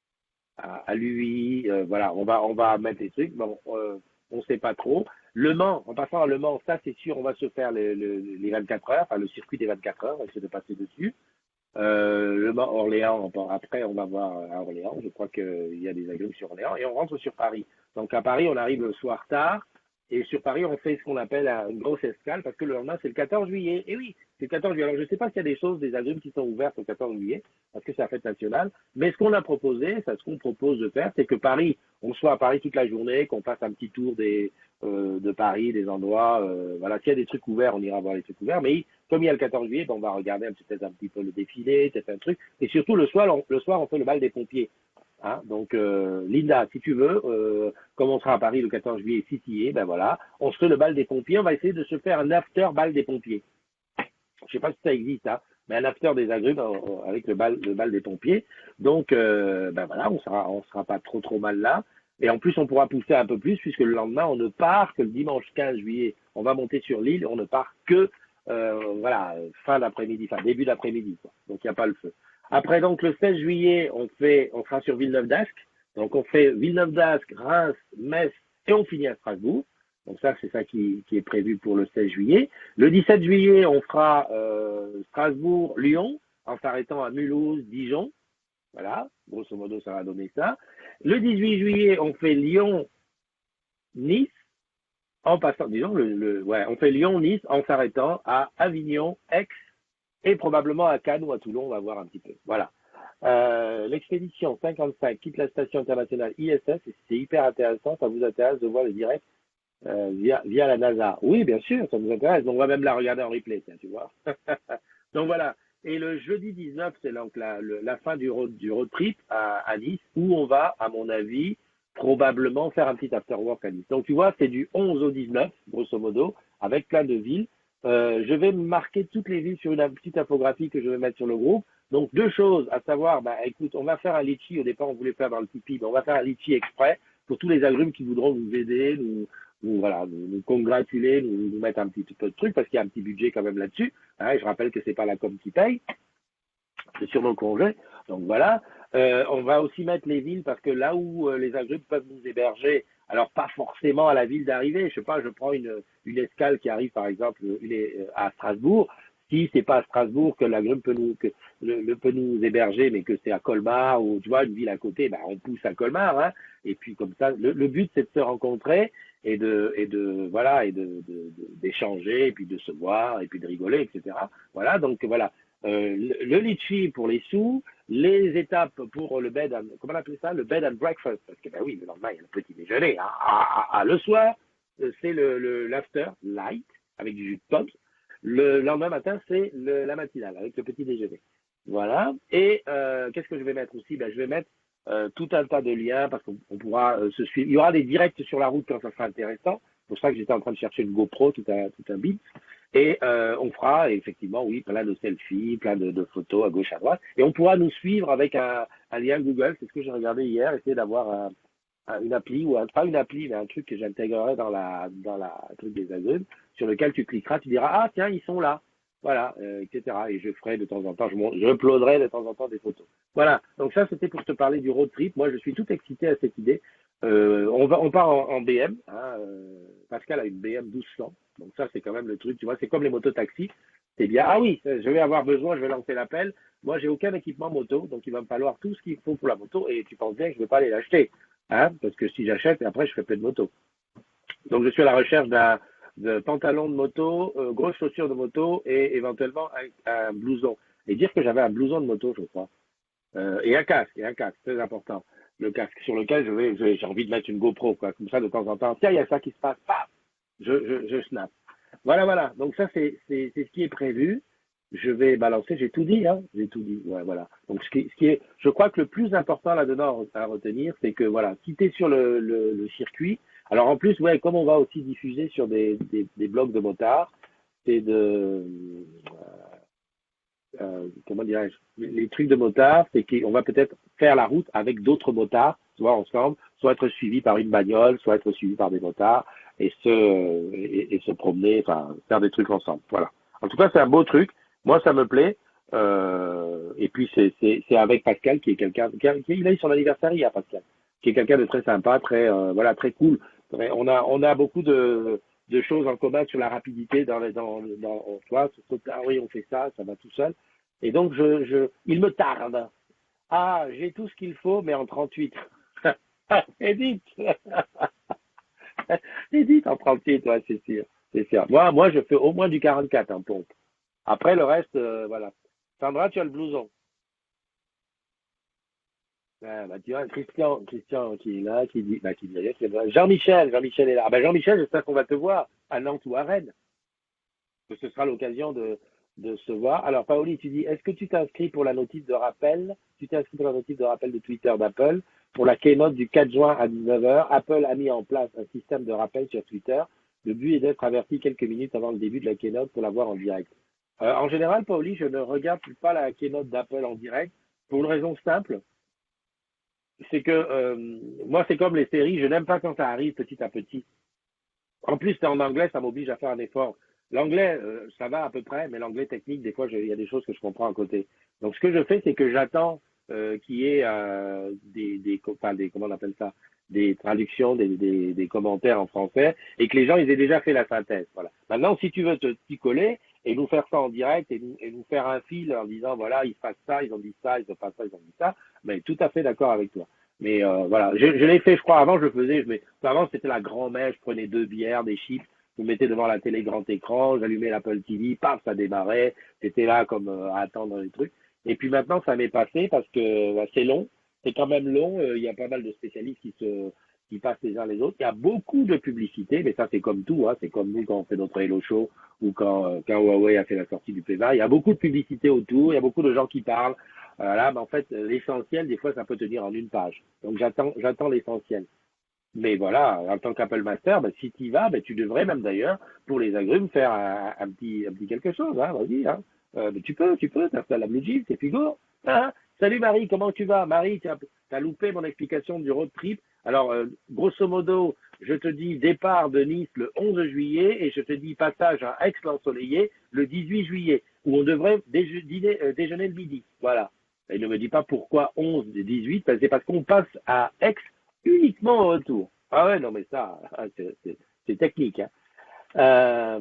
l'UI. Voilà, on va mettre des trucs. Bon, on sait pas trop. Le Mans, en passant à Le Mans, ça c'est sûr, on va se faire les 24 heures, enfin le circuit des 24 heures, on va essayer de passer dessus. Le Mans, Orléans, après on va voir à Orléans, je crois qu'il y a des agrumes sur Orléans, et on rentre sur Paris. Donc à Paris, on arrive le soir tard, et sur Paris, on fait ce qu'on appelle une grosse escale, parce que le lendemain, c'est le 14 juillet. Et oui, c'est le 14 juillet. Alors je ne sais pas s'il y a des choses, des agrumes qui sont ouvertes le 14 juillet, parce que c'est la fête nationale, mais ce qu'on a proposé, ce qu'on propose de faire, c'est que Paris, on soit à Paris toute la journée, qu'on fasse un petit tour de Paris, des endroits, voilà, s'il y a des trucs ouverts, on ira voir les trucs ouverts, mais comme il y a le 14 juillet, ben, on va regarder peut-être un petit peu le défilé, peut-être un truc. Et surtout, le soir, on fait le bal des pompiers. Hein, donc, Linda, si tu veux, comme on sera à Paris le 14 juillet, si tu y es, ben voilà, on se fait le bal des pompiers. On va essayer de se faire un after bal des pompiers. Je sais pas si ça existe, hein, mais un after des agrumes avec le bal des pompiers. Donc, ben voilà, on sera pas trop mal là. Et en plus, on pourra pousser un peu plus puisque le lendemain, on ne part que le dimanche 15 juillet. On va monter sur l'île, on ne part que voilà, fin d'après-midi, enfin début d'après-midi, quoi. Donc il n'y a pas le feu. Après donc le 16 juillet, on sera sur Villeneuve d'Ascq. Donc on fait Villeneuve d'Ascq, Reims, Metz et on finit à Strasbourg. Donc ça, c'est ça qui est prévu pour le 16 juillet. Le 17 juillet, on fera Strasbourg, Lyon, en s'arrêtant à Mulhouse, Dijon. Voilà, grosso modo, ça va donner ça. Le 18 juillet, on fait Lyon, Nice, en passant, disons, ouais, on fait Lyon-Nice en s'arrêtant à Avignon, Aix et probablement à Cannes ou à Toulon, on va voir un petit peu. Voilà. L'expédition 55 quitte la station internationale ISS et c'est hyper intéressant, ça vous intéresse de voir le direct via la NASA. Oui, bien sûr, ça nous intéresse, on va même la regarder en replay, ça, tu vois. Donc voilà. Et le jeudi 19, c'est donc la fin du road trip à Nice, où on va, à mon avis, probablement faire un petit afterwork à Nice. Donc tu vois, c'est du 11 au 19, grosso modo, avec plein de villes. Je vais marquer toutes les villes sur une petite infographie que je vais mettre sur le groupe. Donc deux choses, à savoir, bah écoute, on va faire un litchi, au départ on voulait faire dans le Tipeee, mais on va faire un litchi exprès pour tous les agrumes qui voudront nous aider, nous congratuler, nous mettre un petit peu de trucs, parce qu'il y a un petit budget quand même là-dessus. Hein, et je rappelle que c'est pas la com qui paye, c'est sur nos congés. Donc voilà. On va aussi mettre les villes parce que là où les agrumes peuvent nous héberger, alors pas forcément à la ville d'arrivée, je sais pas, je prends une escale qui arrive par exemple à Strasbourg. Si c'est pas à Strasbourg que l'agrume peut peut nous héberger, mais que c'est à Colmar ou tu vois une ville à côté, ben on pousse à Colmar. Hein, et puis comme ça, le but c'est de se rencontrer et d'échanger et puis de se voir et puis de rigoler, etc. Voilà, donc voilà. Le litchi pour les sous, les étapes pour le comment on appelle ça, le bed and breakfast, parce que ben oui, le lendemain il y a le petit déjeuner. Hein, le soir, c'est l'after light avec du jus de pomme. Le lendemain matin, c'est la matinale avec le petit déjeuner. Voilà. Et qu'est-ce que je vais mettre aussi? Ben je vais mettre tout un tas de liens parce qu'on pourra se suivre. Il y aura des directs sur la route quand ça sera intéressant. C'est pour ça que j'étais en train de chercher une GoPro, tout un bit. Et on fera effectivement, oui, plein de selfies, plein de photos à gauche, à droite. Et on pourra nous suivre avec un lien Google. C'est ce que j'ai regardé hier, essayer d'avoir une appli, ou pas une appli, mais un truc que j'intégrerai dans la truc des agrumes, sur lequel tu cliqueras, tu diras, ah tiens, ils sont là. Voilà, etc. Et je ferai de temps en temps, je uploaderai de temps en temps des photos. Voilà, donc ça c'était pour te parler du road trip. Moi je suis tout excité à cette idée. On part en BM. Hein, Pascal a une BM 1200. Donc ça c'est quand même le truc, tu vois, c'est comme les mototaxis. C'est bien. Ah oui, je vais avoir besoin, je vais lancer l'appel. Moi, j'ai aucun équipement moto, donc il va me falloir tout ce qu'il faut pour la moto. Et tu penses bien que je ne vais pas aller l'acheter, hein, parce que si j'achète, après, je fais plein de motos. Donc, je suis à la recherche de pantalon de moto, grosses chaussures de moto et éventuellement un blouson. Et dire que j'avais un blouson de moto, je crois. Et un casque, très important. Le casque sur lequel j'ai envie de mettre une GoPro, quoi. Comme ça, de temps en temps. Tiens, il y a ça qui se passe, paf, je snap. Voilà, voilà. Donc ça, c'est ce qui est prévu. Je vais balancer, j'ai tout dit, hein. J'ai tout dit. Ouais, voilà. Donc ce qui est, je crois que le plus important là-dedans à retenir, c'est que voilà, si tu es sur le circuit, alors en plus, ouais, comme on va aussi diffuser sur des blogs de motards, c'est de comment dirais-je, les trucs de motards, c'est qu'on va peut-être faire la route avec d'autres motards, soit ensemble, soit être suivi par une bagnole, soit être suivi par des motards et se promener, enfin, faire des trucs ensemble. Voilà. En tout cas, c'est un beau truc. Moi, ça me plaît. Et puis, c'est avec Pascal, qui est quelqu'un, il a eu son anniversaire hier, Pascal, qui est quelqu'un de très sympa, très, voilà, très cool. On a beaucoup de choses en commun sur la rapidité tu vois, ah oui, on fait ça, ça va tout seul. Et donc, il me tarde. Ah, j'ai tout ce qu'il faut, mais en 38. Edith. Edith en 38, ouais, c'est sûr. C'est sûr. Moi, je fais au moins du 44 en pompe. Après, le reste, voilà. Sandra, tu as le blouson. Ah, bah, tu vois, Christian qui est là, qui dit rien, Jean-Michel est là. Ah, bah, Jean-Michel, j'espère qu'on va te voir à Nantes ou à Rennes, que ce sera l'occasion de se voir. Alors, Paoli, tu dis, est-ce que tu t'inscris pour la notice de rappel? Tu t'es inscrit pour la notice de rappel de Twitter d'Apple pour la keynote du 4 juin à 19 heures. Apple a mis en place un système de rappel sur Twitter. Le but est d'être averti quelques minutes avant le début de la keynote pour la voir en direct. En général, Paoli, je ne regarde pas la keynote d'Apple en direct pour une raison simple, c'est que moi, c'est comme les séries, je n'aime pas quand ça arrive petit à petit. En plus, c'est en anglais, ça m'oblige à faire un effort. L'anglais, ça va à peu près, mais l'anglais technique, des fois, il y a des choses que je comprends à côté. Donc, ce que je fais, c'est que j'attends qu'il y ait enfin, comment on appelle ça, des traductions, des commentaires en français, et que les gens, ils aient déjà fait la synthèse. Voilà. Maintenant, si tu veux t'y coller et nous faire ça en direct et nous faire un fil en disant, voilà, ils se passent ça, ils ont dit ça, ils ont pas ça, ils ont dit ça, mais tout à fait d'accord avec toi. Mais voilà, je l'ai fait, je crois. Avant, je faisais, avant, c'était la grand-mère, je prenais 2 bières, des chips, je me mettais devant la télé grand écran, j'allumais l'Apple TV, paf, ça démarrait, c'était là comme à attendre les trucs. Et puis maintenant, ça m'est passé parce que c'est long, c'est quand même long, il y a pas mal de spécialistes qui passent les uns les autres. Il y a beaucoup de publicité, mais ça c'est comme tout, hein, c'est comme nous quand on fait notre Hello Show ou quand Huawei a fait la sortie du PEVA. Il y a beaucoup de publicité autour, il y a beaucoup de gens qui parlent. Voilà, mais en fait, l'essentiel, des fois, ça peut tenir en une page. Donc j'attends l'essentiel. Mais voilà, en tant qu'Apple Master, ben, si tu y vas, ben, tu devrais même d'ailleurs, pour les agrumes, faire un petit quelque chose. Hein, vas-y. Hein. Mais tu peux, t'installes la Blue Jeans et puis go. Hein. Salut Marie, comment tu vas? Marie, tu as loupé mon explication du road trip. Alors, grosso modo, je te dis départ de Nice le 11 juillet et je te dis passage à Aix l'Ensoleillé le 18 juillet, où on devrait déjeuner le midi. Voilà. Et ne me dis pas pourquoi 11 et 18, c'est parce qu'on passe à Aix uniquement au retour. Ah ouais, non, mais ça, c'est technique. Hein. Euh,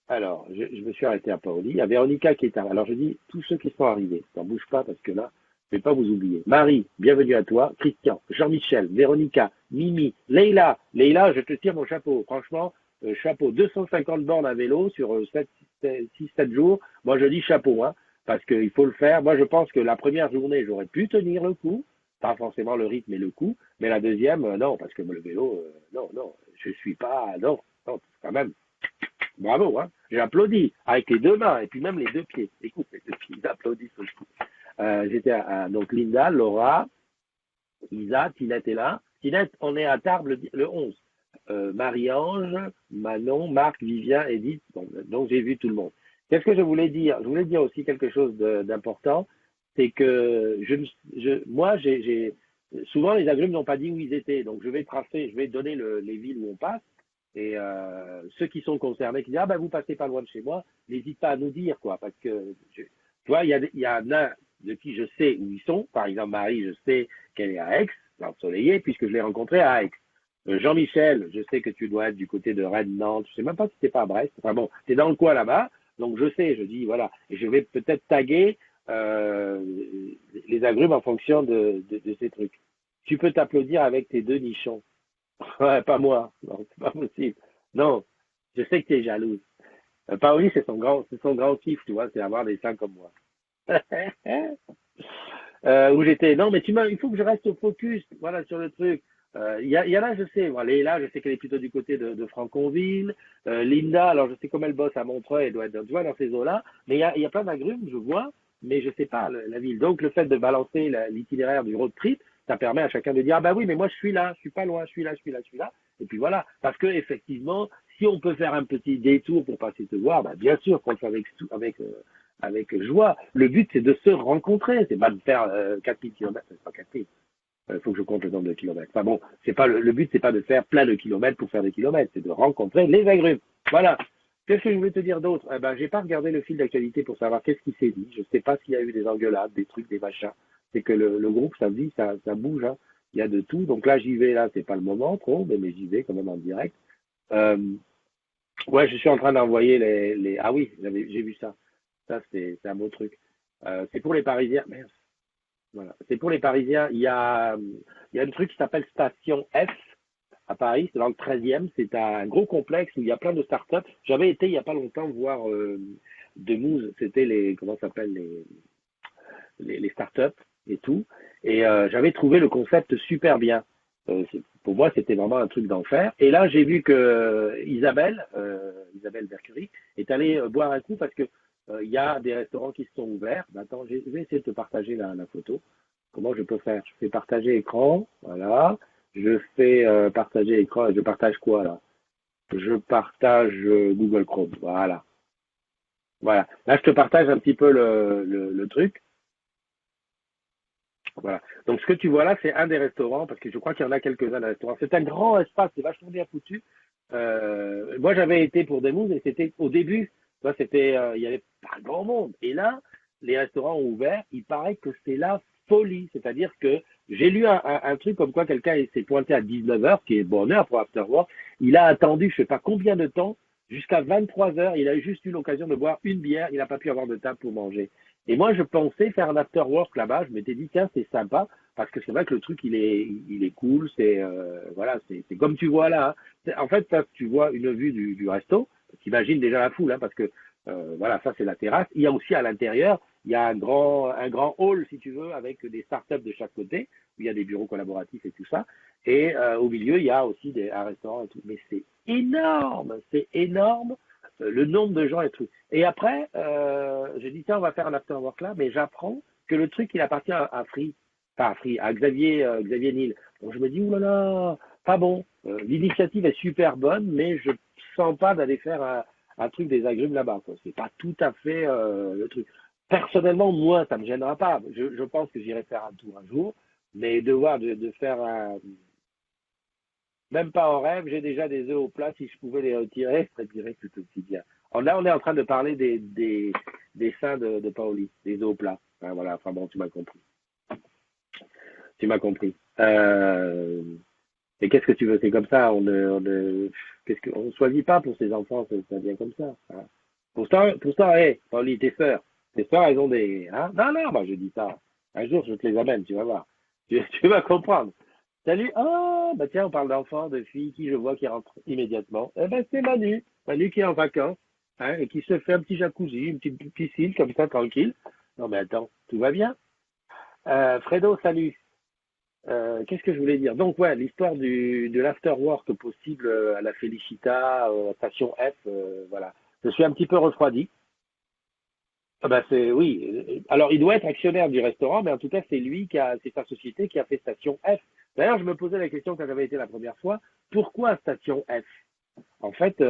alors, je me suis arrêté à Paoli. Il y a Véronica qui est arrivée. Alors, je dis, tous ceux qui sont arrivés, n'en bouge pas parce que là, je ne vais pas vous oublier. Marie, bienvenue à toi. Christian, Jean-Michel, Véronica, Mimi, Leïla. Leïla, je te tire mon chapeau. Franchement, chapeau. 250 bornes à vélo sur 6-7 jours. Moi, je dis chapeau, hein, parce qu'il faut le faire. Moi, je pense que la première journée, j'aurais pu tenir le coup. Pas forcément le rythme et le coup, mais la deuxième, non, parce que le vélo, non, je suis pas, non, quand même, bravo, hein, j'applaudis avec les 2 mains et puis même les 2 pieds. Écoute, les 2 pieds, ils applaudissent aussi. J'étais donc Linda, Laura, Isa, Tinette est là. Tinette, on est à Tarbes le 11. Marie-Ange, Manon, Marc, Vivien, Edith, donc j'ai vu tout le monde. Qu'est-ce que je voulais dire? Je voulais dire aussi quelque chose d'important, c'est que moi, souvent les agrumes n'ont pas dit où ils étaient, donc je vais tracer, je vais donner les villes où on passe, et ceux qui sont concernés, qui disent ah ben vous passez pas loin de chez moi, n'hésite pas à nous dire quoi, parce que tu vois, il y en a de qui je sais où ils sont, par exemple Marie, je sais qu'elle est à Aix, l'ensoleillé, puisque je l'ai rencontrée à Aix. Jean-Michel, je sais que tu dois être du côté de Rennes, Nantes, je sais même pas si t'es pas à Brest, enfin bon, t'es dans le coin là-bas. Donc je sais, je dis voilà, et je vais peut-être taguer les agrumes en fonction de ces trucs. Tu peux t'applaudir avec tes deux nichons. Ouais, pas moi, non, c'est pas possible. Non, je sais que tu es jalouse. Paoli, c'est son grand kiff, tu vois, c'est avoir des seins comme moi. Où j'étais. Non, mais il faut que je reste focus, voilà, sur le truc. Il y en a, je sais. Voilà, Léla, je sais qu'elle est plutôt du côté de Franconville. Linda, alors je sais comme elle bosse à Montreuil, elle doit être, tu vois, dans ces eaux-là. Mais il y a plein d'agrumes, je vois, mais je sais pas la ville. Donc le fait de balancer l'itinéraire du road trip, ça permet à chacun de dire, ah bah oui, mais moi je suis là, je suis pas loin, je suis là, je suis là, je suis là. Et puis voilà, parce que effectivement, si on peut faire un petit détour pour passer te voir, bah bien sûr qu'on le fait avec joie. Le but, c'est de se rencontrer. C'est pas de faire 4000 km, c'est pas 4000. Il faut que je compte le nombre de kilomètres. Enfin bon, c'est pas le but, c'est pas de faire plein de kilomètres pour faire des kilomètres, c'est de rencontrer les agrumes. Voilà. Qu'est-ce que je voulais te dire d'autre? Eh ben, j'ai pas regardé le fil d'actualité pour savoir qu'est-ce qui s'est dit. Je sais pas s'il y a eu des engueulades, des trucs, des machins. C'est que le groupe, ça vit, ça bouge, hein. Il y a de tout. Donc là, j'y vais, là, c'est pas le moment trop, mais j'y vais quand même en direct. Euh, ouais, je suis en train d'envoyer ah oui, j'ai vu ça. Ça, c'est un beau truc. C'est pour les Parisiens. Merde. Voilà. C'est pour les Parisiens. Il y a un truc qui s'appelle Station F à Paris. C'est dans le 13e. C'est un gros complexe où il y a plein de startups. J'avais été il n'y a pas longtemps voir de Mousse. C'était comment ça s'appelle les startups et tout. Et j'avais trouvé le concept super bien. Pour moi, c'était vraiment un truc d'enfer. Et là, j'ai vu que Isabelle Mercury, est allée boire un coup parce que il y a des restaurants qui se sont ouverts. Ben, attends, je vais essayer de te partager la photo. Comment je peux faire? Je fais partager écran, voilà. Je fais partager écran. Je partage quoi là? Je partage Google Chrome, voilà. Voilà. Là, je te partage un petit peu le truc. Voilà. Donc, ce que tu vois là, c'est un des restaurants, parce que je crois qu'il y en a quelques-uns de restaurants. C'est un grand espace, c'est vachement bien foutu. Moi, j'avais été pour des mouses et c'était au début, tu vois, il y avait pas grand monde. Et là, les restaurants ont ouvert. Il paraît que c'est la folie. C'est-à-dire que j'ai lu un truc comme quoi quelqu'un s'est pointé à 19 heures, qui est bonne heure pour After Work. Il a attendu, je sais pas combien de temps, jusqu'à 23 heures. Il a juste eu l'occasion de boire une bière. Il n'a pas pu avoir de table pour manger. Et moi, je pensais faire un after work là-bas. Je m'étais dit, tiens, c'est sympa, parce que c'est vrai que le truc, il est cool. Voilà, c'est comme tu vois là, hein. En fait, ça, tu vois une vue du resto. T'imagines déjà la foule, hein, parce que voilà, ça c'est la terrasse. Il y a aussi à l'intérieur, il y a un grand hall, si tu veux, avec des startups de chaque côté, où il y a des bureaux collaboratifs et tout ça. Et au milieu, il y a aussi un restaurant et tout. Mais c'est énorme, le nombre de gens et tout. Et après, j'ai dit, tiens, on va faire un after work là, mais j'apprends que le truc, il appartient à Free, enfin à Free, à Xavier Niel. Donc je me dis, oulala, pas bon. L'initiative est super bonne, mais je sens pas d'aller faire un truc des agrumes là-bas, quoi. C'est pas tout à fait le truc. Personnellement, moi, ça me gênera pas. Je pense que j'irai faire un tour un jour, mais de faire même pas en rêve, j'ai déjà des œufs au plat. Si je pouvais les retirer, je dirais que c'est aussi bien. Là, on est en train de parler des seins de Paoli, des œufs au plat. Enfin, voilà, enfin bon, tu m'as compris. Tu m'as compris. Et qu'est-ce que tu veux? C'est comme ça. On ne choisit pas pour ses enfants, ça vient comme ça. Hein. Pourtant, hey, Pauli, tes sœurs, elles ont des, hein? Non, non, moi je dis ça. Un jour, je te les amène, tu vas voir. Tu vas comprendre. Salut, ah, bah tiens, on parle d'enfants, de filles, qui je vois qui rentre immédiatement. Eh ben, c'est Manu. Manu qui est en vacances, hein, et qui se fait un petit jacuzzi, une petite piscine, comme ça, tranquille. Non, mais attends, tout va bien? Fredo, salut. Qu'est-ce que je voulais dire? Donc ouais, l'histoire de l'afterwork possible à la Félicita, station F, voilà. Je suis un petit peu refroidi. Ah bah c'est oui. Alors il doit être actionnaire du restaurant, mais en tout cas c'est sa société qui a fait station F. D'ailleurs, je me posais la question quand j'avais été la première fois, pourquoi station F? En fait,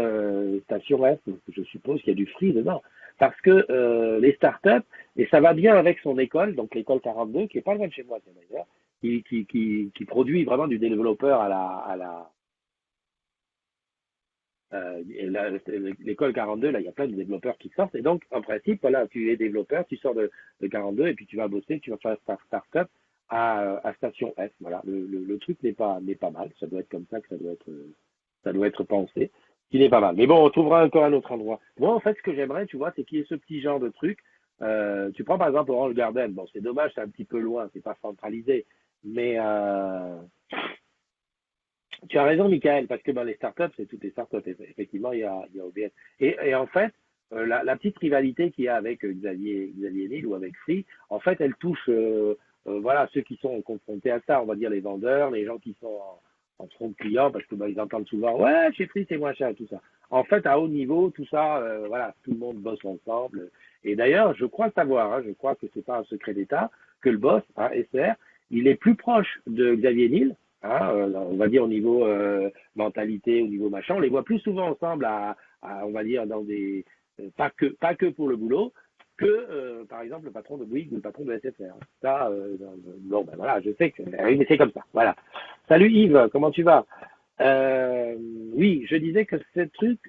station F, je suppose qu'il y a du free dedans, parce que les startups, et ça va bien avec son école, donc l'école 42, qui est pas loin de chez moi, tiens, d'ailleurs, qui produit vraiment du développeur l'école 42, là, il y a plein de développeurs qui sortent. Et donc, en principe, voilà, tu es développeur, tu sors de 42 et puis tu vas bosser, tu vas faire ta start-up à Station F. Voilà, le truc n'est pas mal. Ça doit être comme ça que ça doit être pensé. Il est pas mal. Mais bon, on trouvera encore un autre endroit. Moi, en fait, ce que j'aimerais, tu vois, c'est qu'il y ait ce petit genre de truc. Tu prends par exemple Orange Garden. Bon, c'est dommage, c'est un petit peu loin, c'est pas centralisé. Mais tu as raison, Michael, parce que ben, les startups, c'est toutes les startups. Effectivement, il y a OBS. Et en fait, la petite rivalité qu'il y a avec Xavier Niel ou avec Free, en fait, elle touche voilà, ceux qui sont confrontés à ça, on va dire les vendeurs, les gens qui sont en front client, parce que ben, ils entendent souvent, ouais, chez Free, c'est moins cher et tout ça. En fait, à haut niveau, tout ça, voilà, tout le monde bosse ensemble. Et d'ailleurs, je crois savoir, hein, je crois que c'est pas un secret d'État, que le boss, hein, SR, il est plus proche de Xavier Niel, hein, on va dire au niveau mentalité, au niveau machin, on les voit plus souvent ensemble on va dire dans des pas que pour le boulot, que par exemple le patron de Bouygues ou le patron de SFR. Ça, bon ben voilà, je sais que mais c'est comme ça. Voilà. Salut Yves, comment tu vas? Oui, je disais que ce truc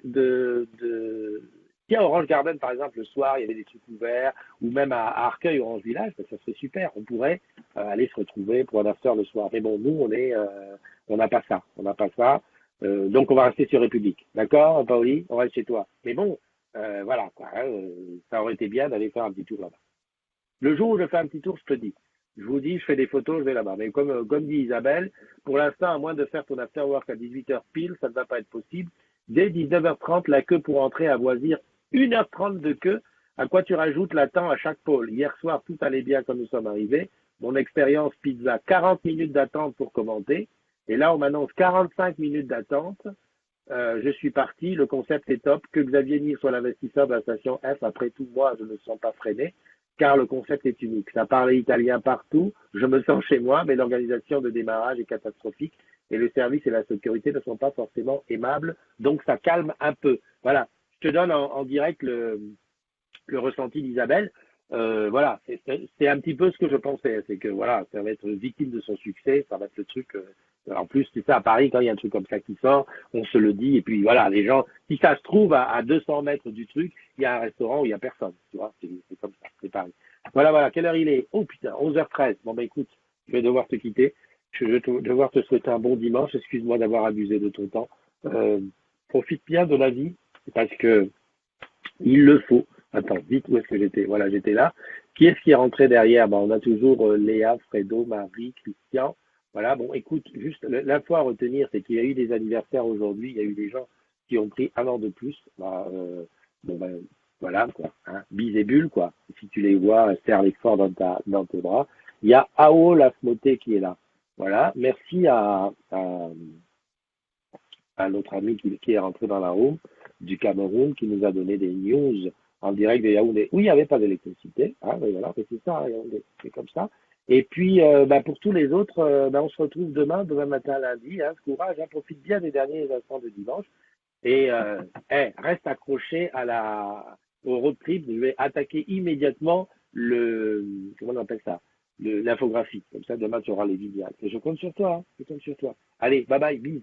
si à Orange Garden, par exemple, le soir, il y avait des trucs ouverts, ou même à Arcueil, Orange Village, ben, ça serait super. On pourrait aller se retrouver pour un after le soir. Mais bon, nous, on n'a pas ça. On n'a pas ça. Donc, on va rester sur République. D'accord, Paoli? On reste chez toi. Mais bon, voilà, quoi. Hein, ça aurait été bien d'aller faire un petit tour là-bas. Le jour où je fais un petit tour, je te dis. Je vous dis, je fais des photos, je vais là-bas. Mais comme dit Isabelle, pour l'instant, à moins de faire ton after work à 18h pile, ça ne va pas être possible. Dès 19h30, la queue pour entrer à Voisir, 1h30 de queue, à quoi tu rajoutes l'attente à chaque pôle. Hier soir, tout allait bien quand nous sommes arrivés. Mon expérience pizza, 40 minutes d'attente pour commenter. Et là, on m'annonce 45 minutes d'attente. Je suis parti, le concept est top. Que Xavier Niel soit l'investisseur de la station F, après tout, moi, je ne me sens pas freiné, car le concept est unique. Ça parle italien partout, je me sens chez moi, mais l'organisation de démarrage est catastrophique et le service et la sécurité ne sont pas forcément aimables, donc ça calme un peu. Voilà, je te donne en direct le ressenti d'Isabelle. Voilà, c'est un petit peu ce que je pensais, c'est que voilà, ça va être victime de son succès, ça va être le truc. En plus, c'est ça, à Paris, quand il y a un truc comme ça qui sort, on se le dit, et puis voilà, les gens, si ça se trouve à 200 mètres du truc, il y a un restaurant où il y a personne, tu vois, c'est comme ça, c'est Paris. Voilà, quelle heure il est? Oh putain, 11h13. Bon ben écoute, je vais devoir te quitter, je vais devoir te souhaiter un bon dimanche, excuse-moi d'avoir abusé de ton temps. Euh, Profite bien de la vie, parce que il le faut. Attends, vite, où est-ce que j'étais? Voilà, j'étais là. Qui est-ce qui est rentré derrière? Ben, on a toujours Léa, Fredo, Marie, Christian. Voilà, bon, écoute, juste l'info à retenir, c'est qu'il y a eu des anniversaires aujourd'hui. Il y a eu des gens qui ont pris un an de plus. Bon, ben, voilà, quoi. Hein, bise et bulle, quoi. Si tu les vois, serre-les fort dans tes bras. Il y a Ao Lasmoté qui est là. Voilà, merci à notre ami qui est rentré dans la room du Cameroun, qui nous a donné des news en direct de Yaoundé, où il n'y avait pas d'électricité. Hein, mais voilà, c'est ça, Yaoundé, c'est comme ça. Et puis, pour tous les autres, on se retrouve demain matin, lundi. Hein, courage, hein, profite bien des derniers instants de dimanche. Et reste accroché au road trip. Je vais attaquer immédiatement comment on appelle ça, l'infographie. Comme ça, demain, tu auras les vidéos. Et je compte sur toi. Hein, je compte sur toi. Allez, bye bye, bis.